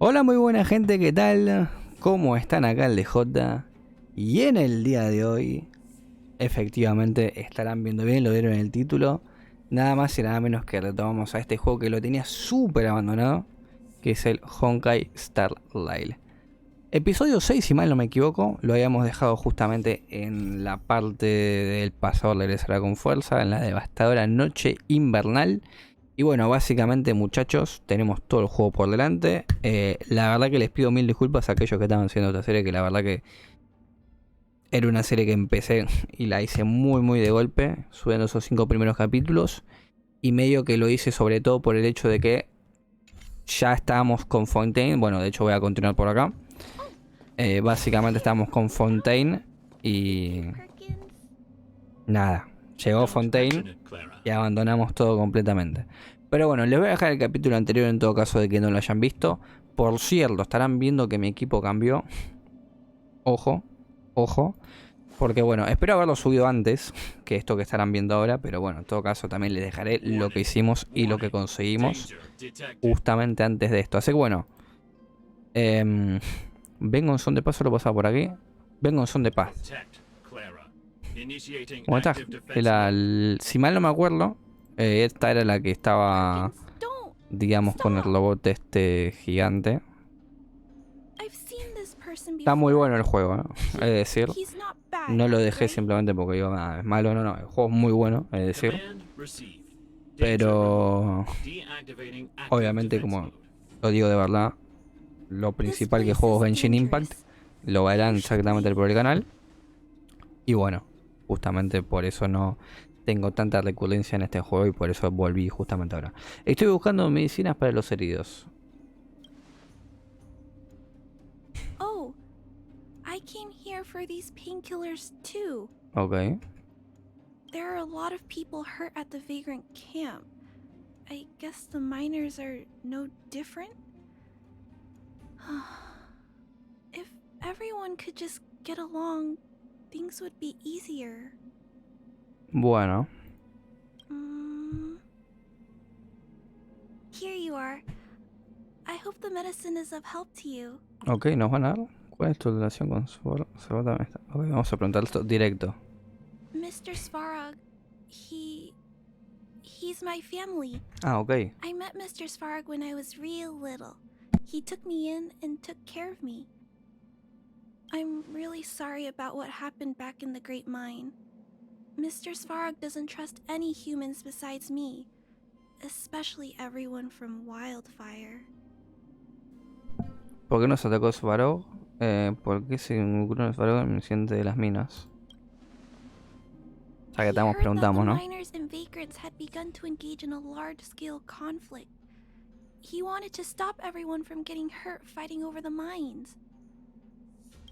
Hola, muy buena gente, ¿qué tal? ¿Cómo están acá el DJ? Y en el día de hoy, efectivamente estarán viendo bien, lo vieron en el título. Nada más y nada menos que retomamos a este juego que lo tenía súper abandonado, que es el Honkai Star Rail. Episodio 6, si mal no me equivoco, lo habíamos dejado justamente en la parte del pasador regresará con fuerza, en la devastadora noche invernal. Y bueno, básicamente muchachos, tenemos todo el juego por delante. La verdad que les pido mil disculpas a aquellos que estaban haciendo esta serie, que la verdad que era una serie que empecé y la hice muy de golpe, subiendo esos 5 primeros capítulos. Y medio que lo hice sobre todo por el hecho de que ya estábamos con Fontaine. Bueno, de hecho voy a continuar por acá. Básicamente estábamos con Fontaine y nada, llegó Fontaine y abandonamos todo completamente. Pero bueno, les voy a dejar el capítulo anterior en todo caso de que no lo hayan visto. Por cierto, estarán viendo que mi equipo cambió. Ojo, ojo. Porque bueno, espero haberlo subido antes que esto que estarán viendo ahora. Pero bueno, en todo caso también les dejaré lo que hicimos y lo que conseguimos justamente antes de esto. Así que bueno, vengo en son de paz, solo pasaba por aquí. Vengo en son de paz. ¿Cómo estás? Si mal no me acuerdo, esta era la que estaba, digamos, con el robot este gigante. Está muy bueno el juego, es decir. No lo dejé simplemente porque digo, es malo, no, el juego es muy bueno, es decir. Pero obviamente, como lo digo de verdad, lo principal que juego es Genshin Impact. Lo verán exactamente por el canal. Y bueno, justamente por eso no tengo tanta recurrencia en este juego y por eso volví justamente ahora. Estoy buscando medicinas para los heridos. Oh, I came here for these painkillers too. Ok. There are a lot of people hurt at the vagrant camp. I guess the miners are no different? If everyone could just get along, things would be easier. Bueno. Here you are. I hope the medicine is of help to you. Ok, nos van a dar. ¿Cuál es tu relación con Svarog? Ok, vamos a preguntar esto directo. Mr. Svarog, he's my family. Ah, ok. I met Mr. Svarog when I was real little. He took me in and took care of me. I'm really sorry about what happened back in the Great Mine. Mr. Svarog doesn't trust any humans besides me, especially everyone from Wildfire. ¿Por qué nos atacó Svarog? ¿Por qué se involucró en Svarog en el incidente de las minas? O sea que estamos preguntamos, ¿no? Miners and vagrants had begun to engage in a large-scale conflict. He wanted to stop everyone from getting hurt fighting over the mines.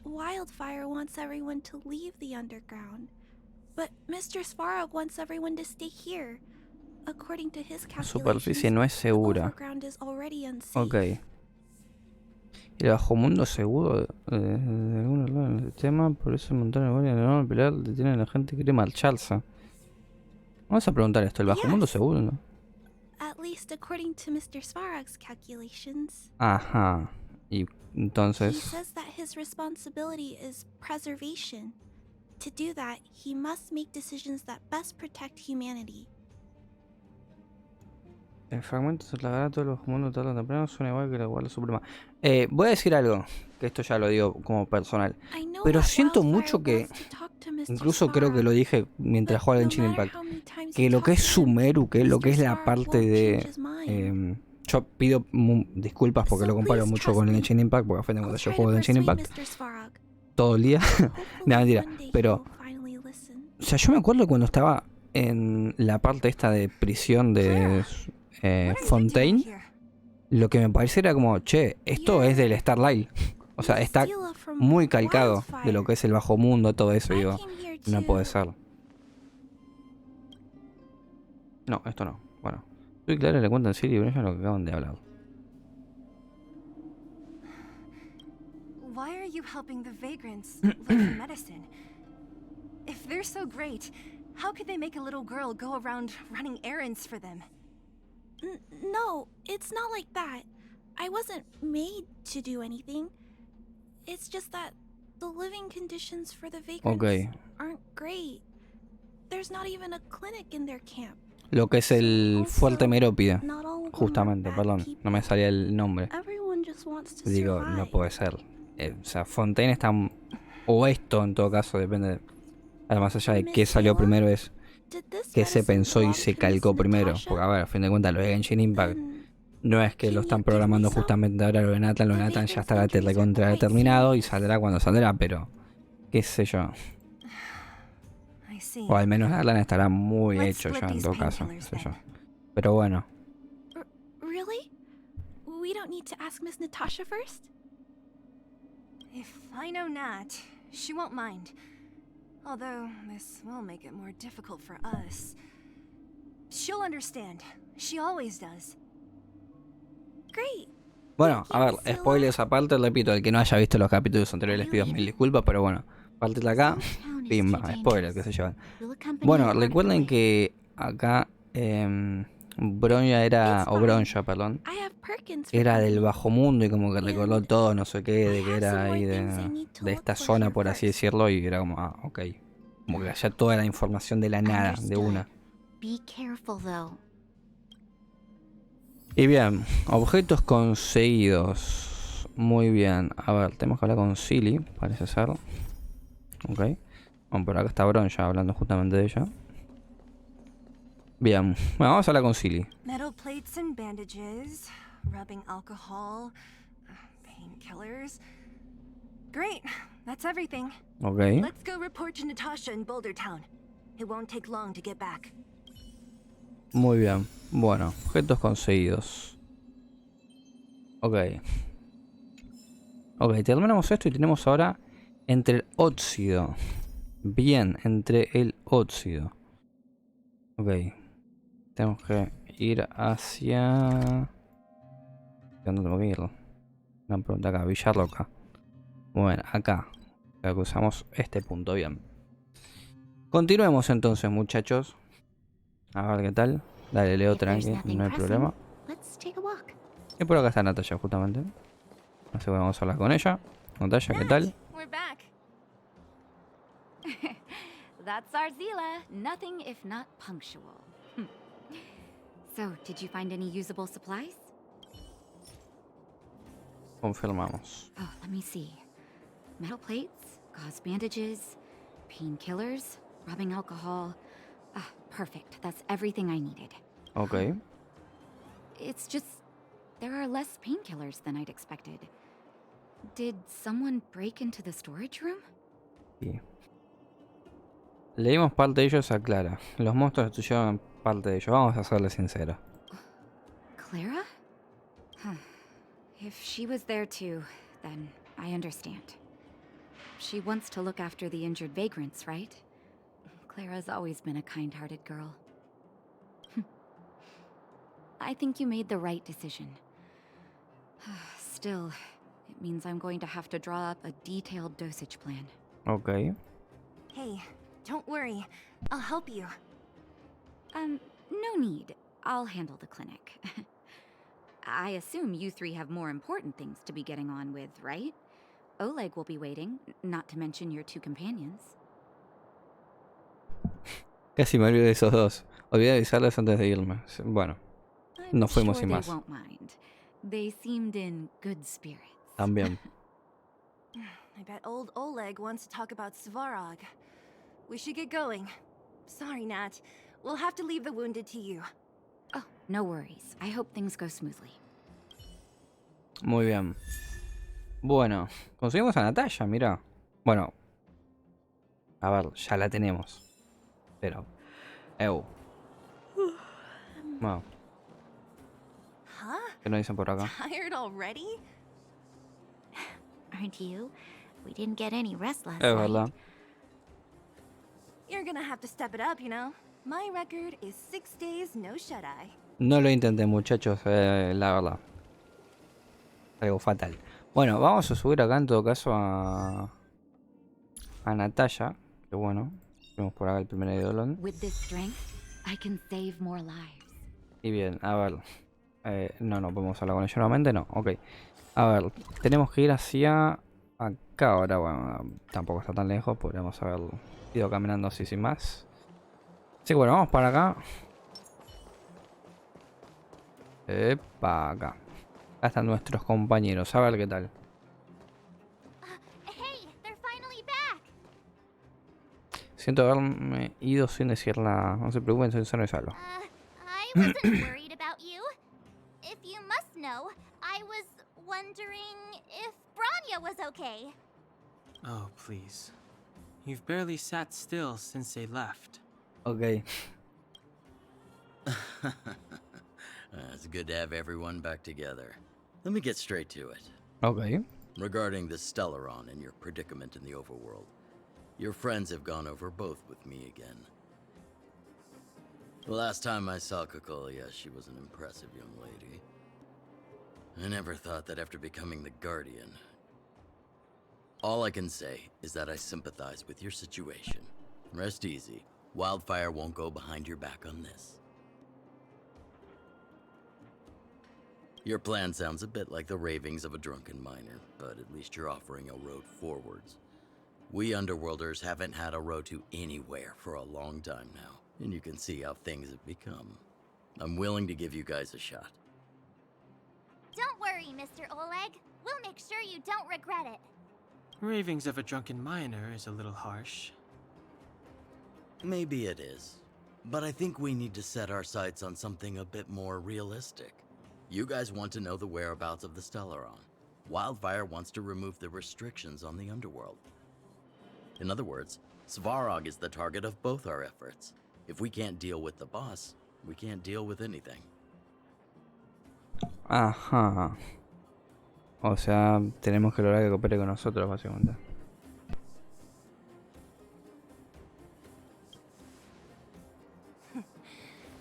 Wildfire wants everyone to leave the underground, but Mr. Svarog wants everyone to stay here. According to his calculations, La superficie no es segura. the overground is already unsafe. Ok. El bajo mundo seguro de algún lado en el sistema, por eso montaron el guardia de no pelear, detienen a la gente que quiere marcharse. Vamos a preguntar esto, ¿el bajo mundo seguro, no? At least according to Mr. Svarog's calculations. Ajá. Y entonces... He says that his responsibility is preservation. To do that, he must make decisions that best protect humanity. El fragmento se tragará a todos los mundos tarde o temprano, suena igual que la Guardia Suprema. Voy a decir algo, que esto ya lo digo como personal. Pero siento mucho que, incluso creo que lo dije mientras jugaba en Genshin Impact, que lo que es Sumeru, que lo que es la parte de... yo pido disculpas porque lo comparo mucho con el Genshin Impact, porque fue cuando yo juego de Genshin Impact todo el día. No, mentira, pero... O sea, yo me acuerdo cuando estaba en la parte esta de prisión de... Fontaine, lo que me parece era como, che, esto es del Starlight. O sea, está muy calcado de lo que es el bajo mundo, todo eso. Digo, no puede ser. No, esto no. Bueno, soy Clara, le cuento en Seele y Bronya lo que acaban de hablar. Why are you helping the vagrants look for medicine? If they're so great, how could they make a little girl go around running errands for them? No, it's not like that. I wasn't made to do anything. It's just that the living conditions for the vagrants aren't great. There's not even a clinic in their camp. Lo que es el fuerte Merópide. Not all of them are Justamente, bad perdón. people. No me salía el nombre. Everyone just wants to Digo, survive. no puede ser. O sea, Fontaine está... O esto en todo caso, depende. Además allá de qué salió primero es Did this qué se medicine pensó y belong se to calcó Miss primero. Natasha? Porque a ver, a fin de cuentas lo de Genshin Impact Then no es que lo están programando justamente ahora lo de Nathan. Lo de Nathan ya estará recontra determinado y saldrá cuando saldrá, pero qué sé yo. I see. O al menos Nathan estará muy Let's hecho split ya en these todo caso, qué painkillers sé yo. then. Pero bueno. Really? We don't need to ask Miss Natasha first? If I know Nat, she won't mind. Although, this will make it more difficult for us. She'll understand. She always does. Great. Bueno, a ver, spoilers aparte, repito, el que no haya visto los capítulos anteriores les pido mil disculpas, pero bueno, parte de acá, pimba, spoiler que se llevan. Bueno, recuerden que acá Bronya era, o Bronya, perdón, I have Perkins for era del company. bajo mundo y como que recordó todo, no sé qué, de que era ahí de esta zona, por así decirlo, y era como, ah, ok. Como que haya toda la información de la nada, de una. Be careful though. Y bien, objetos conseguidos. Muy bien. A ver, tenemos que hablar con Seele, parece ser. Ok. Bueno, por acá está Bronya hablando justamente de ella. Bien, bueno, vamos a hablar con Seele. Metal plates and bandages, rubbing alcohol, painkillers. Great, that's everything. Ok. Let's go report to Natasha in Boulder Town. It won't take long to get back. Muy bien. Bueno, objetos conseguidos. Ok. Ok, terminamos esto y tenemos ahora entre el óxido. Bien, entre el óxido. Ok. Tenemos que ir hacia... ¿Dónde tengo que ir? Una pregunta acá, Villarroca. Bueno, acá. Acá usamos este punto, bien. Continuemos entonces, muchachos. A ver qué tal. Dale, Leo, tranqui, no hay problema. Y por acá está Natasha, justamente. Así que vamos a hablar con ella. Natasha, ¿qué tal? We're back. That's our Seele. Nothing if not punctual. So, did you find any usable supplies? Confirmamos. Oh, let me see. Metal plates, gauze bandages, painkillers, rubbing alcohol. Ah, perfect. That's everything I needed. Ok. It's just there are less painkillers than I'd expected. Did someone break into the storage room? Sí. Le dimos parte de ellos a Clara. Los monstruos destruyeron parte de ellos. Vamos a serle sinceros. Clara? Huh. If she was there too, then I understand. She wants to look after the injured vagrants, right? Clara's always been a kind-hearted girl. I think you made the right decision. Still, it means I'm going to have to draw up a detailed dosage plan. Ok. Hey, don't worry. I'll help you. No need. I'll handle the clinic. I assume you three have more important things to be getting on with, right? Oleg will be waiting, not to mention your two companions. Casi me olvidé de esos dos. Olvidé avisarles antes de irme. Bueno, nos fuimos sin más. They won't mind. They seemed in good spirits. También. I bet old Oleg wants to talk about Svarog. We should get going. Sorry, Nat. We'll have to leave the wounded to you. Oh, no worries. I hope things go smoothly. Muy bien. Bueno, conseguimos a Natasha, mira. Bueno. A ver, ya la tenemos. Pero... Bueno, Huh? ¿qué nos dicen por acá? Tired already? Aren't you? We didn't get any rest last Es night. verdad. You're gonna have to step it up, you know? My record is 6 days, no shut-eye. No lo intenté, muchachos, la verdad. Algo fatal. Bueno, vamos a subir acá en todo caso a Natasha. Que bueno, vemos por acá el primer idolón. With this strength, I can save more lives. Y bien, a ver. No, no podemos hablar con ella nuevamente, no. Ok. A ver, tenemos que ir hacia acá ahora. Bueno, tampoco está tan lejos. Podríamos haber ido caminando así sin más. Así que bueno, vamos para acá. Para acá. Acá están nuestros compañeros. A ver qué tal. Hey, they're finally back. Siento haberme ido sin decirla. No se preocupen, soy sano y salvo. I wasn't worried about you. If you must know, I was wondering if Bronya was okay. Oh, please. You've barely sat still since they left. Ok. It's good to have everyone back together. Let me get straight to it. Ok. Regarding the Stellaron and your predicament in the overworld, your friends have gone over both with me again. The last time I saw Kokolia, she was an impressive young lady. I never thought that after becoming the Guardian. All I can say is that I sympathize with your situation. Rest easy. Wildfire won't go behind your back on this. Your plan sounds a bit like the ravings of a drunken miner, but at least you're offering a road forwards. We Underworlders haven't had a road to anywhere for a long time now, and you can see how things have become. I'm willing to give you guys a shot. Don't worry, Mr. Oleg. We'll make sure you don't regret it. Ravings of a drunken miner is a little harsh. Maybe it is, but I think we need to set our sights on something a bit more realistic. You guys want to know the whereabouts of the Stellaron. Wildfire wants to remove the restrictions on the underworld. In other words, Svarog is the target of both our efforts. If we can't deal with the boss, we can't deal with anything. Ajá. O sea, tenemos que lograr que coopere con nosotros, básicamente.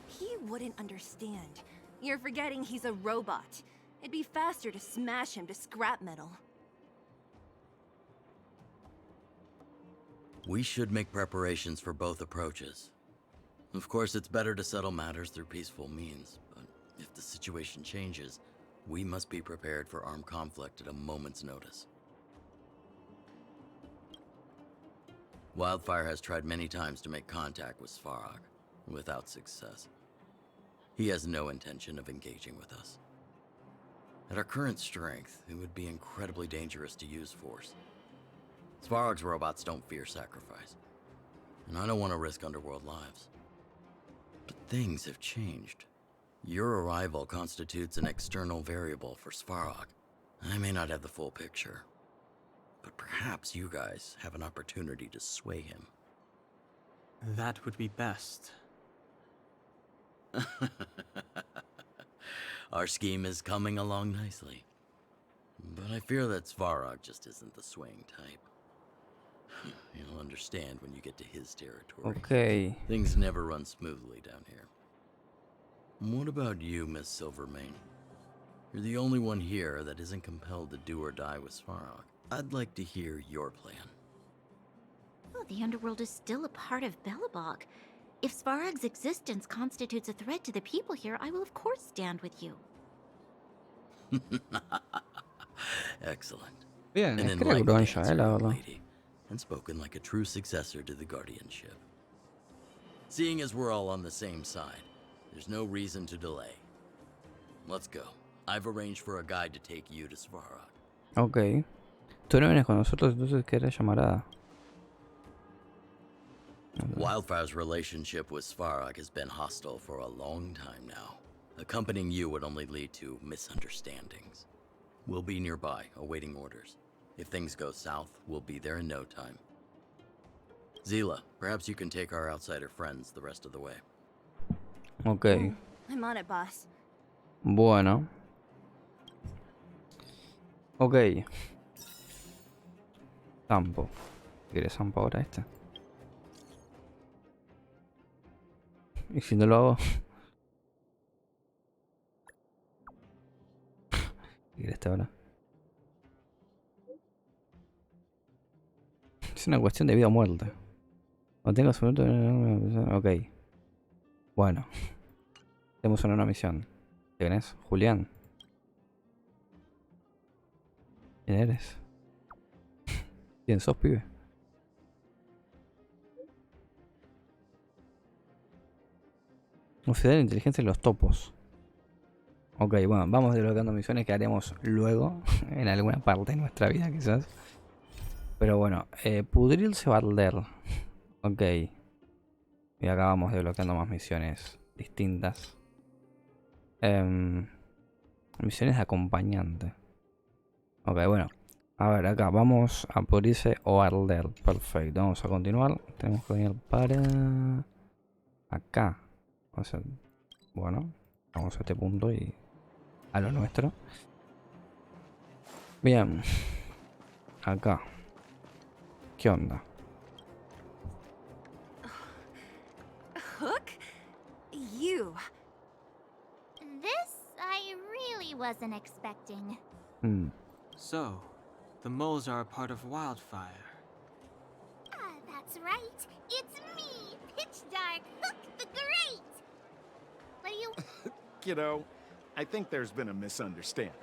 He wouldn't understand. You're forgetting he's a robot. It'd be faster to smash him to scrap metal. We should make preparations for both approaches. Of course, it's better to settle matters through peaceful means, but if the situation changes, we must be prepared for armed conflict at a moment's notice. Wildfire has tried many times to make contact with Svarog, without success. He has no intention of engaging with us. At our current strength, it would be incredibly dangerous to use force. Svarog's robots don't fear sacrifice, and I don't want to risk Underworld lives. But things have changed. Your arrival constitutes an external variable for Svarog. I may not have the full picture, but perhaps you guys have an opportunity to sway him. That would be best. Our scheme is coming along nicely. But I fear that Svarog just isn't the swaying type. You'll understand when you get to his territory. Ok. Things never run smoothly down here. What about you, Miss Silvermane? You're the only one here that isn't compelled to do or die with Svarog. I'd like to hear your plan. Well, the underworld is still a part of Belobog. If Svarog's existence constitutes a threat to the people here, I will of course stand with you. Excellent. Bien, An es que era enlightened Bronya, answer, la young verdad. lady, and spoken like a true successor to the guardianship. Seeing as we're all on the same side, there's no reason to delay. Let's go. I've arranged for a guide to take you to Svarog. Ok. Tú no vienes con nosotros, entonces ¿qué era llamarada? Wildfire's relationship with Svarog has been hostile for a long time now. Accompanying you would only lead to misunderstandings. We'll be nearby, awaiting orders. If things go south, we'll be there in no time. Zila, perhaps you can take our outsider friends the rest of the way. Ok. I'm on it, boss. Bueno. Ok. Zampo. ¿Quieres Zampo ahora este? Y si no lo hago... ¿Quieres este ahora? Es una cuestión de vida o muerte. No tengo su minuto... Ok. Bueno. Tenemos una misión. ¿Quién es? Julián. ¿Quién eres? ¿Quién sos, pibe? Oficial de inteligencia de los topos. Ok, bueno, vamos desbloqueando misiones que haremos luego, en alguna parte de nuestra vida quizás. Pero bueno, Pudrirse o arder. Ok. Y acá vamos desbloqueando más misiones distintas. Misiones de acompañante. Ok, bueno. A ver, acá vamos a Pudrirse o arder. Perfecto, vamos a continuar. Tenemos que venir para... acá. O sea, bueno, vamos a este punto y a lo nuestro. Bien. Acá. ¿Qué onda? Hook? You. This I really wasn't expecting. Hmm. So, the moles are a part of Wildfire. Ah, that's right. It's me, Pitch Dark Hook the Great. What do you... Kiddo, I think there's been a misunderstanding.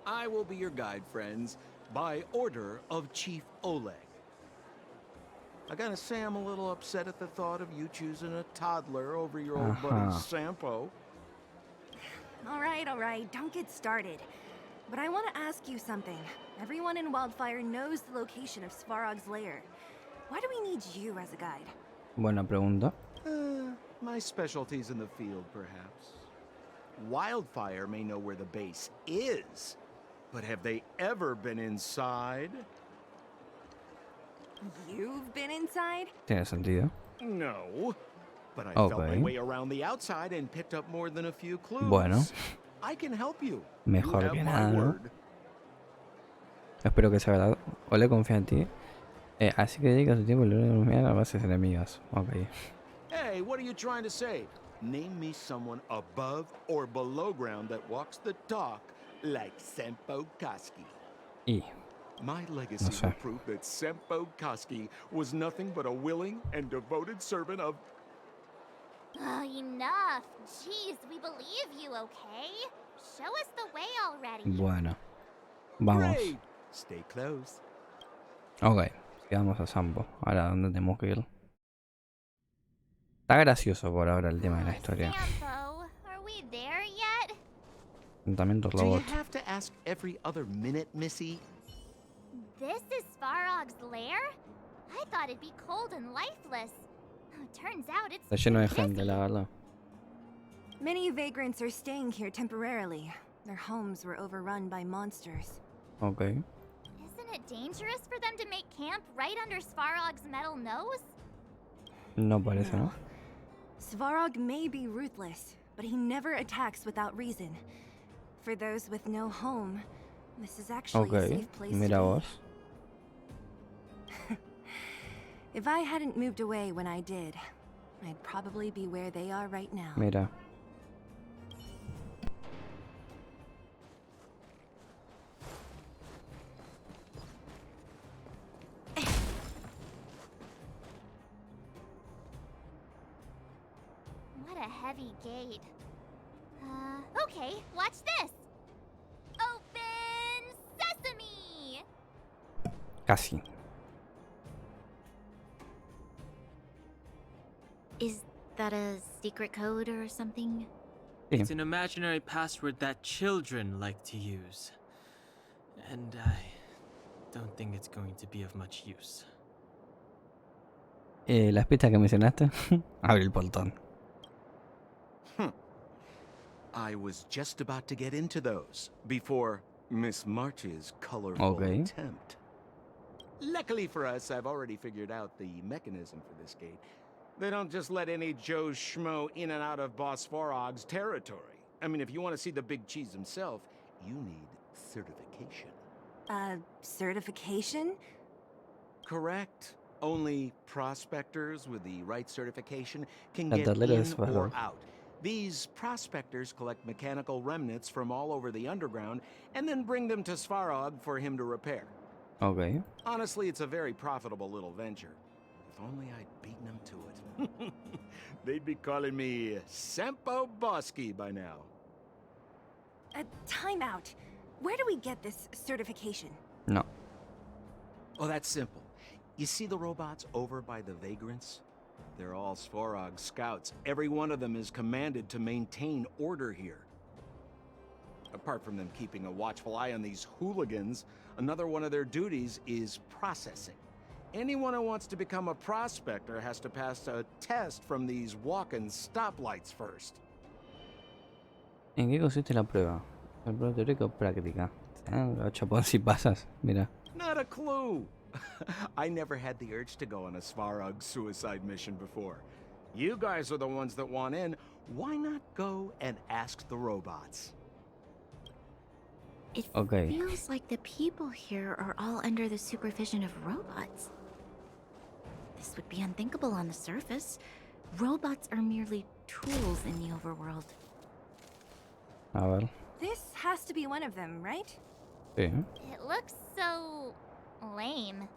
I will be your guide, friends, by order of Chief Oleg. I gotta say I'm a little upset at the thought of you choosing a toddler over your old buddy Sampo. All right, don't get started. But I want to ask you something. Everyone in Wildfire knows the location of Svarog's lair. Why do we need you as a guide? Buena pregunta. My specialty's in the field, perhaps. Wildfire may know where the base is, but have they ever been inside? You've been inside? Tiene sentido. No. But I felt my way around the outside and picked up more than a few clues. Bueno. I can help you. Mejor You que have my nada, ¿no? word. Espero que sea verdad. Ole confía en ti. Así que dedica su tiempo a lograr a bases enemigas. Ok. Hey, what are you trying to say? Name me someone above or below ground that walks the talk like Sempo Koski. Y. My legacy will prove that Sempo Koski was nothing but a willing and devoted servant of... Oh, enough. Jeez, we believe you, okay? Show us the way already. Bueno. Vamos. Great. Stay close. Ok. Quedamos a Sampo. Ahora, ¿dónde tenemos que ir? Está gracioso por ahora el tema de la historia. Sampo, are we there yet? Enfrentamiento Do you robot. have to ask every other minute, Missy? This is Svarog's lair? I thought it'd be cold and lifeless. Turns out it's Está lleno de gente, la verdad. Many vagrants are staying here temporarily. Their homes were overrun by monsters. Ok. Isn't it dangerous for them to make camp right under Svarog's metal nose? No parece, ¿no? Svarog may be ruthless, but he never attacks without reason. For those with no home, this is actually a Ok. safe place Mira to vos. be. If I hadn't moved away when I did, I'd probably be where they are right now. Mira. What a heavy gate. Okay, watch this. Open sesame! Casi. Is that a secret code or something? Sí. It's an imaginary password that children like to use. And I don't think it's going to be of much use. Las pistas que mencionaste. Abre el portón. I was just about to get into those before Miss March's colorful Okay. attempt. Luckily for us, I've already figured out the mechanism for this gate. They don't just let any Joe Schmo in and out of Boss Svarog's territory. I mean, if you want to see the big cheese himself, you need certification. Certification? Correct. Only prospectors with the right certification can La get tablera de in Svarog. or out. These prospectors collect mechanical remnants from all over the underground and then bring them to Svarog for him to repair. Ok. Honestly, it's a very profitable little venture. If only I'd beaten them to it. They'd be calling me Sempo Bosky by now. Time out. Where do we get this certification? No. Oh, that's simple. You see the robots over by the vagrants? They're all Svarog scouts. Every one of them is commanded to maintain order here. Apart from them keeping a watchful eye on these hooligans, another one of their duties is processing. Anyone who wants to become a prospector has to pass a test from these walk-in stoplights first. ¿En qué consiste la prueba? ¿La prueba teórica o práctica? Ah, chapón si pasas, mira. Not a clue. I never had the urge to go on a Svarog suicide mission before. You guys are the ones that want in. Why not go and ask the robots? It Okay. feels like the people here are all under the supervision of robots. This would be unthinkable on the surface. Robots are merely tools in the overworld. A ver. This has to be one of them, right? Sí. It looks so lame.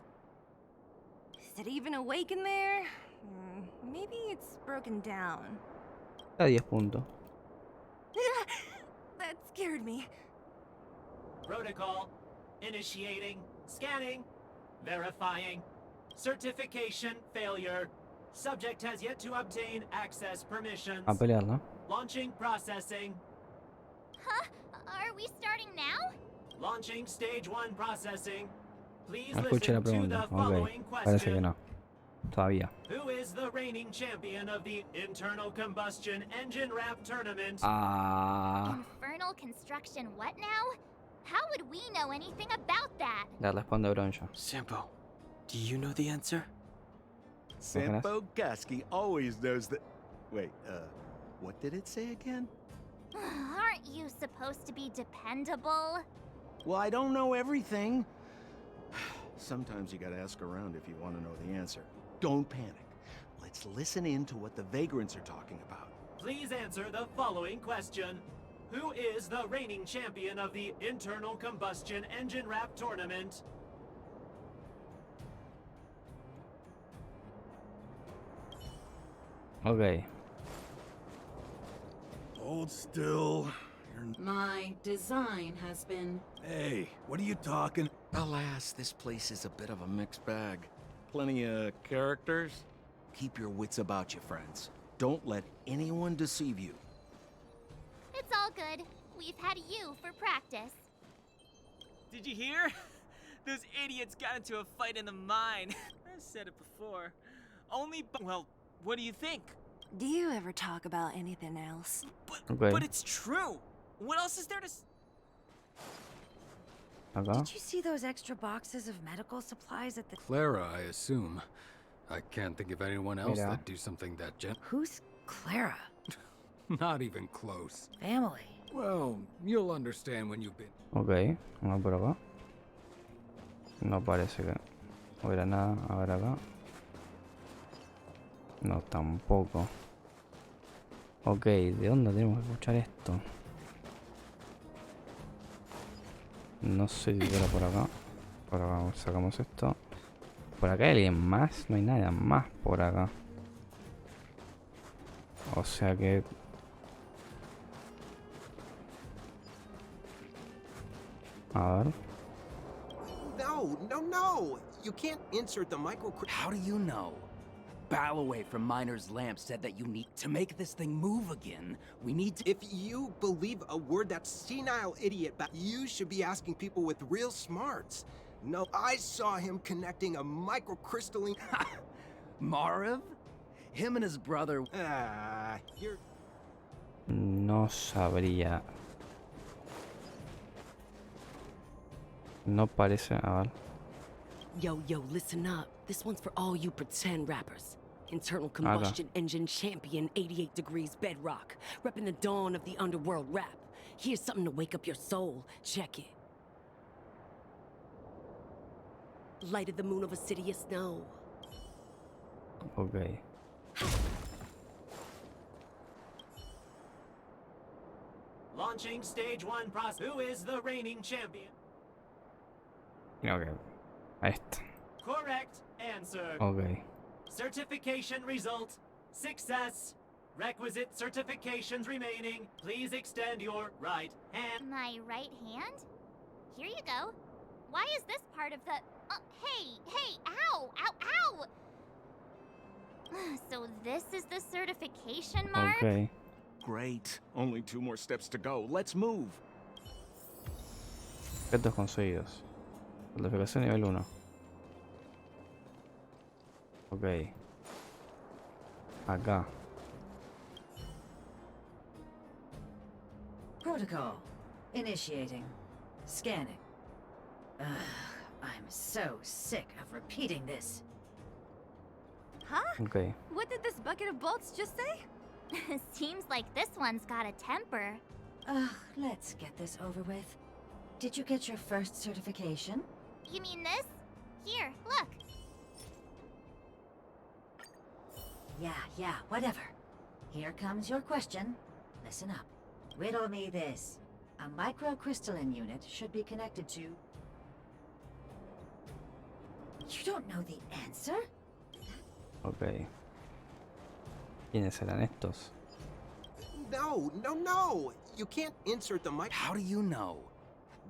Is it even awake in there? Maybe it's broken down. Está a 10 puntos. That scared me. Protocol. Initiating. Scanning. Verifying. Certification failure. Subject has yet to obtain access permissions. A pelearla. Launching processing. Huh? Are we starting now? Launching stage 1 processing. Please Escuche la listen to pregunta. the following Ok. Parece que question. no. Todavía. Who is the reigning champion of the internal combustion engine ramp tournament? Ah. Infernal construction what now? How would we know anything about that? Le responde Bronya. Sampo, do you know the answer? Sempo Bosky always knows that. Wait, what did it say again? Aren't you supposed to be dependable? Well, I don't know everything. Sometimes you gotta ask around if you want to know the answer. Don't panic. Let's listen in to what the vagrants are talking about. Please answer the following question. Who is the reigning champion of the internal combustion engine ramp tournament? Ok. Hold still. My design has been... Hey, what are you talking? Alas, this place is a bit of a mixed bag. Plenty of characters. Keep your wits about you, friends. Don't let anyone deceive you. It's all good. We've had you for practice. Did you hear? Those idiots got into a fight in the mine. I've said it before. Well, what do you think? Do you ever talk about anything else? But it's true. What else is there to... Acá. Did you see those extra boxes of medical supplies at the... Clara, I assume. I can't think of anyone else Mira. that'd do something that Who's Clara? Not even close. Family. Well, you'll understand when you've been... Ok. Vamos por acá. No parece que hubiera nada. A ver acá. No, tampoco. Ok, ¿de dónde tenemos que escuchar esto? No sé qué era por acá. Por acá sacamos esto. ¿Por acá hay alguien más? No hay nada más por acá. O sea que... A ver. No! You can't insert the micro... How do you know? Balloway from Miner's Lamp said that you need to make this thing move again. We need to... If you believe a word that senile idiot, you should be asking people with real smarts. No, I saw him connecting a microcrystalline... Marv? Him and his brother... you're... No sabría. No parece... A ver. Yo, listen up. This one's for all you pretend rappers. Internal combustion engine champion, 88 degrees bedrock. Repping the dawn of the underworld rap. Here's something to wake up your soul. Check it. Lighted the moon of a city of snow. Ok. Launching stage 1 process. Who is the reigning champion? Ok. Esta. Correct answer. Ok. Certification result. Success. Requisite certifications remaining. Please extend your right hand. My right hand? Here you go. Why is this part of the... hey, ow, ow, ow! So this is the certification mark? Ok. Great. Only 2 more steps to go. Let's move. Objetos conseguidos. Certificación nivel 1. Ok. Acá. Protocol. Initiating. Scanning. Ugh, I'm so sick of repeating this. Huh? Ok. What did this bucket of bolts just say? Seems like this one's got a temper. Ugh, let's get this over with. Did you get your first certification? You mean this? Here, look. Yeah, whatever. Here comes your question. Listen up. Riddle me this. A microcrystalline unit should be connected to... You don't know the answer? Ok. ¿Quiénes serán estos? No. You can't insert the mic. How do you know?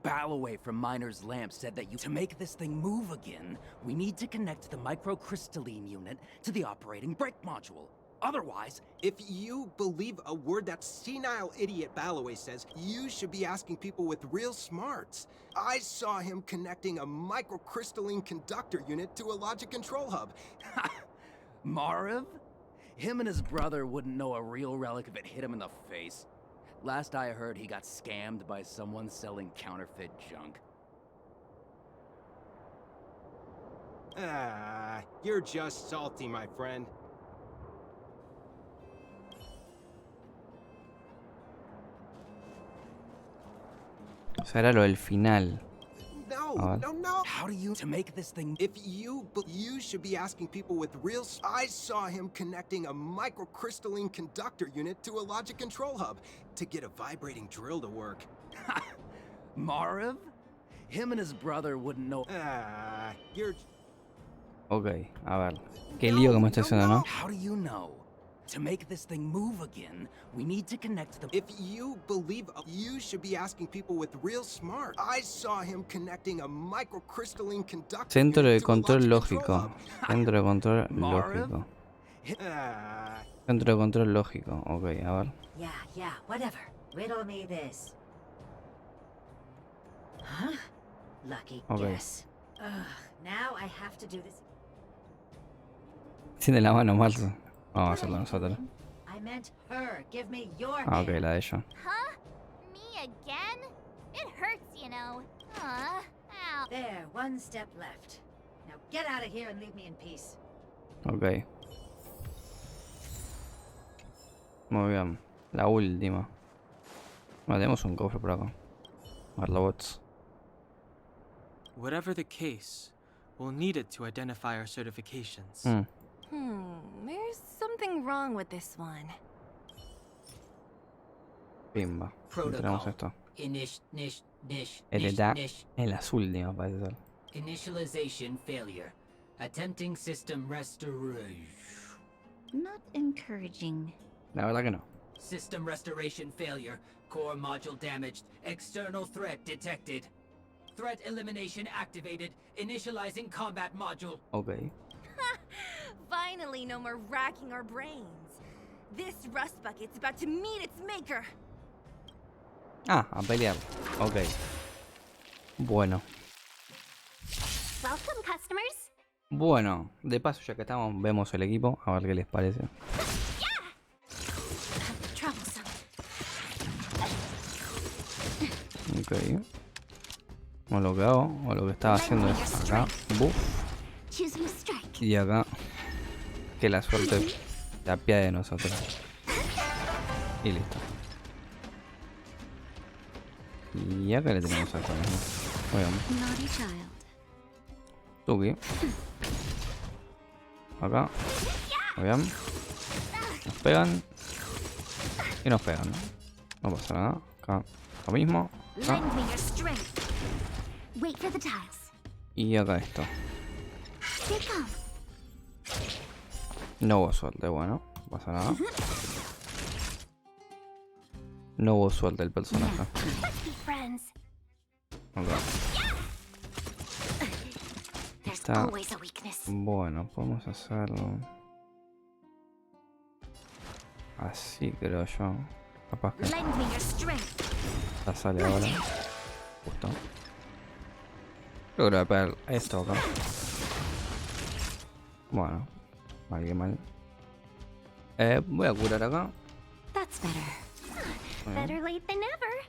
Ballaway from Miner's Lamp said that to make this thing move again, we need to connect the microcrystalline unit to the operating brake module. Otherwise, if you believe a word that senile idiot Ballaway says, you should be asking people with real smarts. I saw him connecting a microcrystalline conductor unit to a logic control hub. Marv? Him and his brother wouldn't know a real relic if it hit him in the face. Last I heard, he got scammed by someone selling counterfeit junk. You're just salty, my friend. Será lo del final. No. How do you make this thing? If you should be asking people with real... I saw him connecting a microcrystalline conductor unit to a logic control hub to get a vibrating drill to work. Marv? Him and his brother wouldn't know. You're... Ok, a ver. Qué lío que me estoy haciendo, ¿no? How do you know? To make this thing move again, we need to connect the... If you believe, you should be asking people with real smart. I saw him connecting a microcrystalline conductor... Centro de control lógico. Centro de control lógico. Centro de control lógico. Ok, a ver. Yeah, whatever. Riddle me this. Huh? Lucky guess. Ugh, now I have to do this. Tiene la mano Marzo. Vamos a hacerlo nosotros. I meant her. Give me your Ah, ok, la de ella. Huh? Me again? It hurts, you know. Ow. There, 1 step left. Now get out of here and leave me in peace. Ok. Muy bien. La última. Bueno, tenemos un cofre por acá. A ver, robots. Whatever the case, we'll need it to identify our certifications. There's something wrong with this one. Pimba. Tenemos esto. En las últimas parece ser. Initialization failure. Attempting system restoration. Not encouraging. La verdad que no. System restoration failure. Core module damaged. External threat detected. Threat elimination activated. Initializing combat module. Ok. Finally, no more racking our brains. This rust bucket's about to meet its maker. Ah, a pelear. Ok. Bueno. Welcome, customers. Bueno, de paso ya que estamos, vemos el equipo, a ver qué les parece. Ok. O lo que hago, o lo que estaba haciendo es acá. Buff. Y acá. Que la suerte te apiade de nosotros. Y listo. Y acá le tenemos acá mismo. Veamos. Tuki. Acá. Muy bien. Nos pegan. Y nos pegan, ¿no? No pasa nada. Acá. Lo mismo. Acá. Y acá esto. No hubo suerte, bueno, no pasa nada. No hubo suerte el personaje. Okay. Está... Bueno, podemos hacerlo así, creo yo. Capaz que ya sale ahora. Justo. Yo creo que voy a pegar esto acá. Bueno, mal que mal. Voy a curar acá. Better late than never.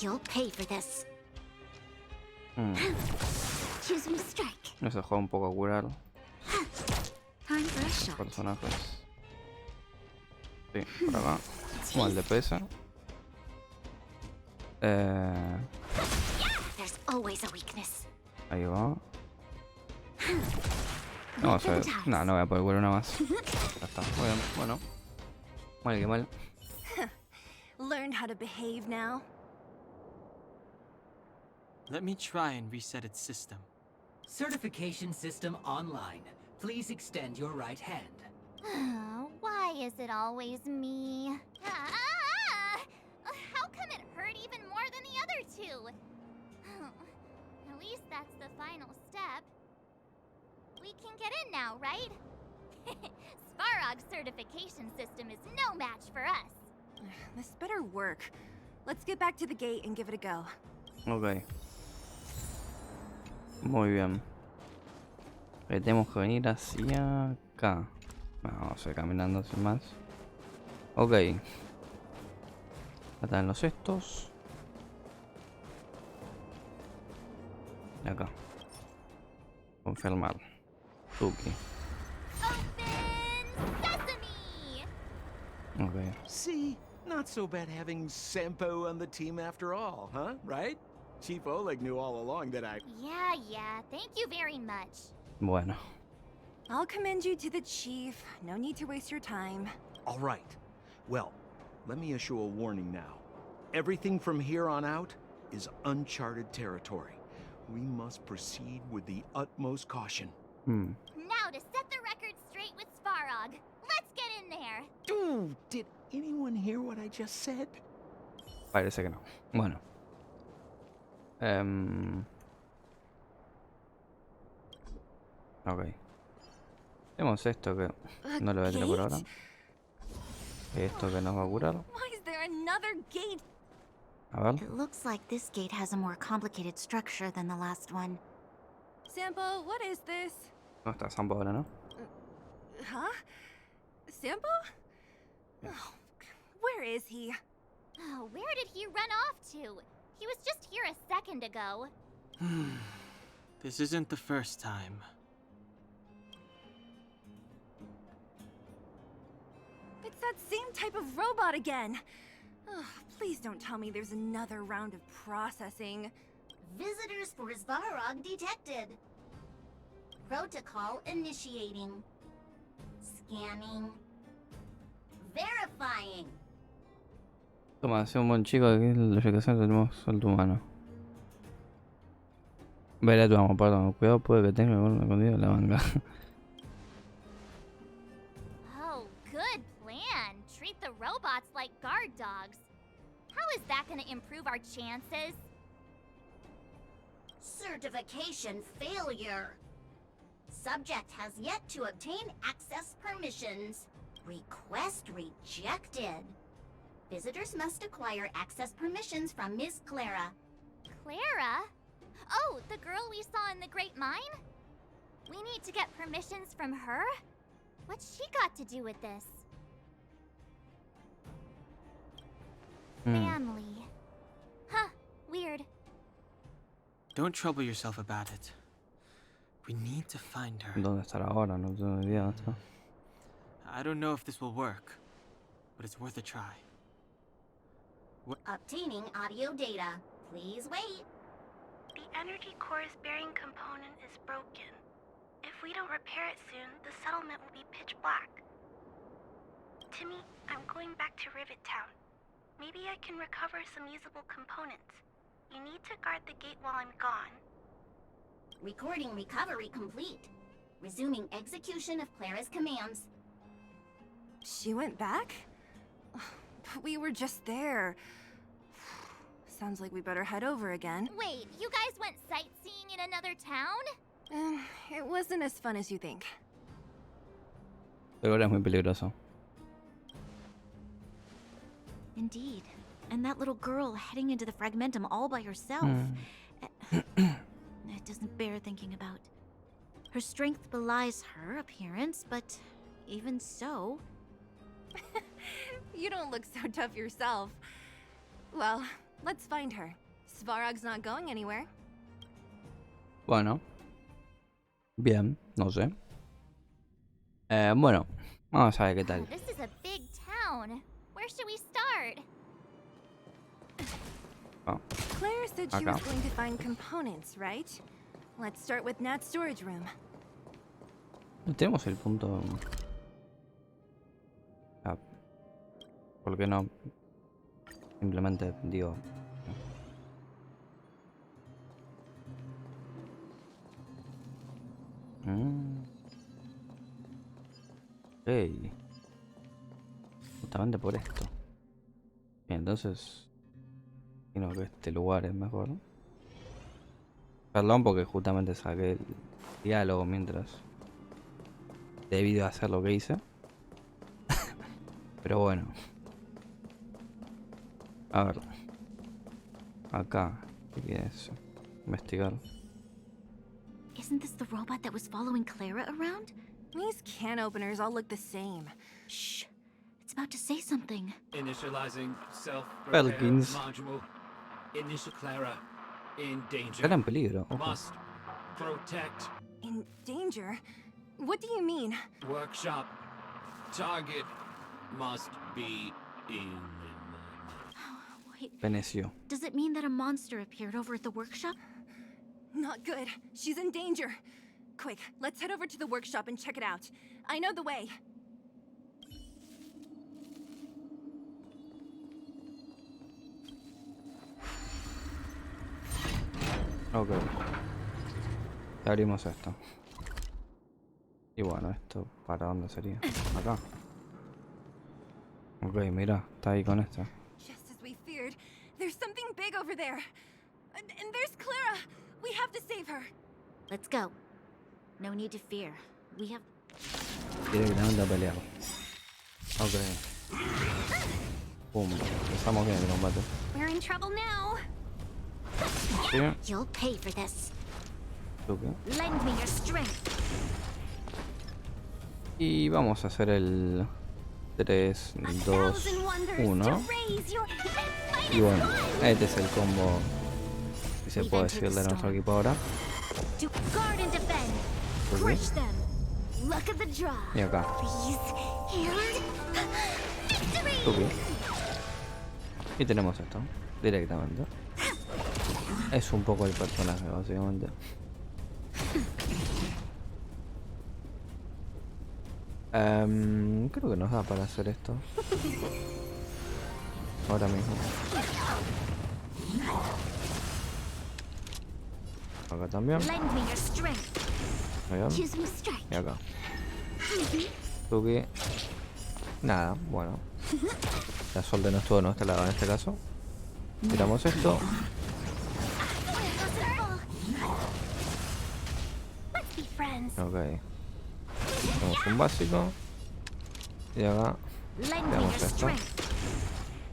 You'll pay for this. Choose me strike. No se juega un poco a curar. Personajes. Sí, por acá. Mal de pesa. Ahí va. No, o sea, no voy a poder curar una más. Ya está. Bueno. Mal que mal. Learn how to behave now. Let me try and reset its system. Certification system online. Please extend your right hand. Why is it always me? How come it hurt even more than the other two? At least that's the final step. We can get in now, right? Svarog's certification system is no match for us. This better work. Let's get back to the gate and give it a go. Ok. Muy bien. Tenemos que venir hacia acá. Vamos a ir caminando sin más. Ok. Acá están los estos. Y acá. Confirmar. Tuki. Okay. See, not so bad having Sampo on the team after all, huh? Right? Chief Oleg knew all along that I... Yeah. Thank you very much. Bueno. I'll commend you to the chief. No need to waste your time. All right. Well, let me issue a warning now. Everything from here on out is uncharted territory. We must proceed with the utmost caution. Now to set the record straight with Svarog. Let's get in there. Dude, did anyone hear what I just said? Parece que no. Bueno. Ok. Tenemos esto que no lo voy a tener por ahora. Esto que nos va a curar. Why is there another gate? A ver. It looks like this gate has a more complicated structure than the last one. Sampo, what is this? No está Sampo ahora, ¿no? Huh? Sampo? Oh, where is he? Oh, where did he run off to? He was just here a second ago. This isn't the first time. It's that same type of robot again. Oh, please don't tell me there's another round of processing. Visitors for Svarog detected. Protocol initiating. Scanning. Verifying. Toma, sea un buen chico de que la verificación tenemos suelto humano. Veré tu amo, perdón. Cuidado, puede que tenga algo escondido en la manga. Oh, good plan. Treat the robots like guard dogs. How is that going to improve our chances? Certification failure. Subject has yet to obtain access permissions. Request rejected. Visitors must acquire access permissions from Miss Clara. Clara? Oh, the girl we saw in the Great Mine? We need to get permissions from her? What's she got to do with this? Family. Huh, weird. Don't trouble yourself about it. We need to find her. ¿Dónde estará ahora? No tengo idea dónde está. I don't know if this will work, but it's worth a try. Obtaining audio data. Please wait. The energy core's bearing component is broken. If we don't repair it soon, the settlement will be pitch black. Timmy, I'm going back to Rivet Town. Maybe I can recover some usable components. You need to guard the gate while I'm gone. Recording recovery complete. Resuming execution of Clara's commands. She went back? But we were just there. Sounds like we better head over again. Wait, you guys went sightseeing in another town? It wasn't as fun as you think. Pero ahora es muy peligroso. Indeed. And that little girl heading into the fragmentum all by herself. It doesn't bear thinking about. Her strength belies her appearance, but even so... You don't look so tough yourself. Well, let's find her. Svarog's not going anywhere. Bueno. Bien, no sé. Bueno, vamos a ver qué tal. This is a big town. Where should we start? Oh. Clara said she Acá. was going to find components, right? Let's start with Nat's storage room. Tenemos el punto. Ah, ¿por qué no? Simplemente digo. Hey. Justamente por esto. Bien, entonces. Creo que este lugar es mejor. Perdón porque justamente saqué el diálogo mientras. Debido a hacer lo que hice. Pero bueno. A ver. Acá. ¿Qué es? Investigar. Isn't this the robot that was following Clara around? These can openers all look the same. Shh. It's about to say something. Initializing Pelkins. module. Initial Clara. In danger. Era en peligro. Ojo. Must protect. In danger? What do you mean? Workshop. Target must be in. Wait. Veneció. Does it mean that a monster appeared over at the workshop? Not good. She's in danger. Quick, let's head over to the workshop and check it out. I know the way. Ok. Abrimos esto. Y bueno, esto ¿para dónde sería? Acá. Ok, mira, está ahí con esto. Just as we feared, there's something big over there. And there's Clara. We have to save her. Let's go. No need to fear. We have... Directamente a pelear. Ok. Pum. Estamos bien en combate. We're in trouble now. ¿Sí? You'll pay for this. Ok. Lend me your strength. Y vamos a hacer el 3, 2, 1. Y bueno, este es el combo, si se puede decir, de nuestro equipo ahora. Okay. Y acá. Okay. Y tenemos esto, directamente. Es un poco el personaje, básicamente. Creo que nos da para hacer esto. Ahora mismo. Acá también. Ahí va. Y acá. Tuki. Nada, bueno. La solde no estuvo de nuestro lado en este caso. Tiramos esto. Ok. Tenemos un básico. Y acá tenemos esto.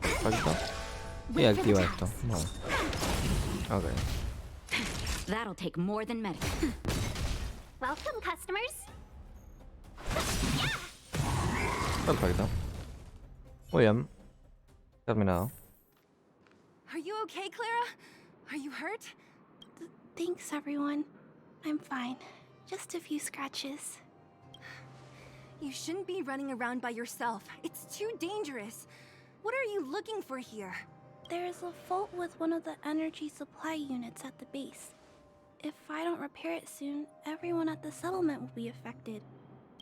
Perfecto. Y activa esto. Bueno. Ok. That'll take more than medicine. Welcome, customers. Perfecto. Muy bien. Terminado. Are you okay, Clara? Are you hurt? Thanks, everyone. I'm fine. Just a few scratches. You shouldn't be running around by yourself. It's too dangerous. What are you looking for here? There's a fault with one of the energy supply units at the base. If I don't repair it soon, everyone at the settlement will be affected.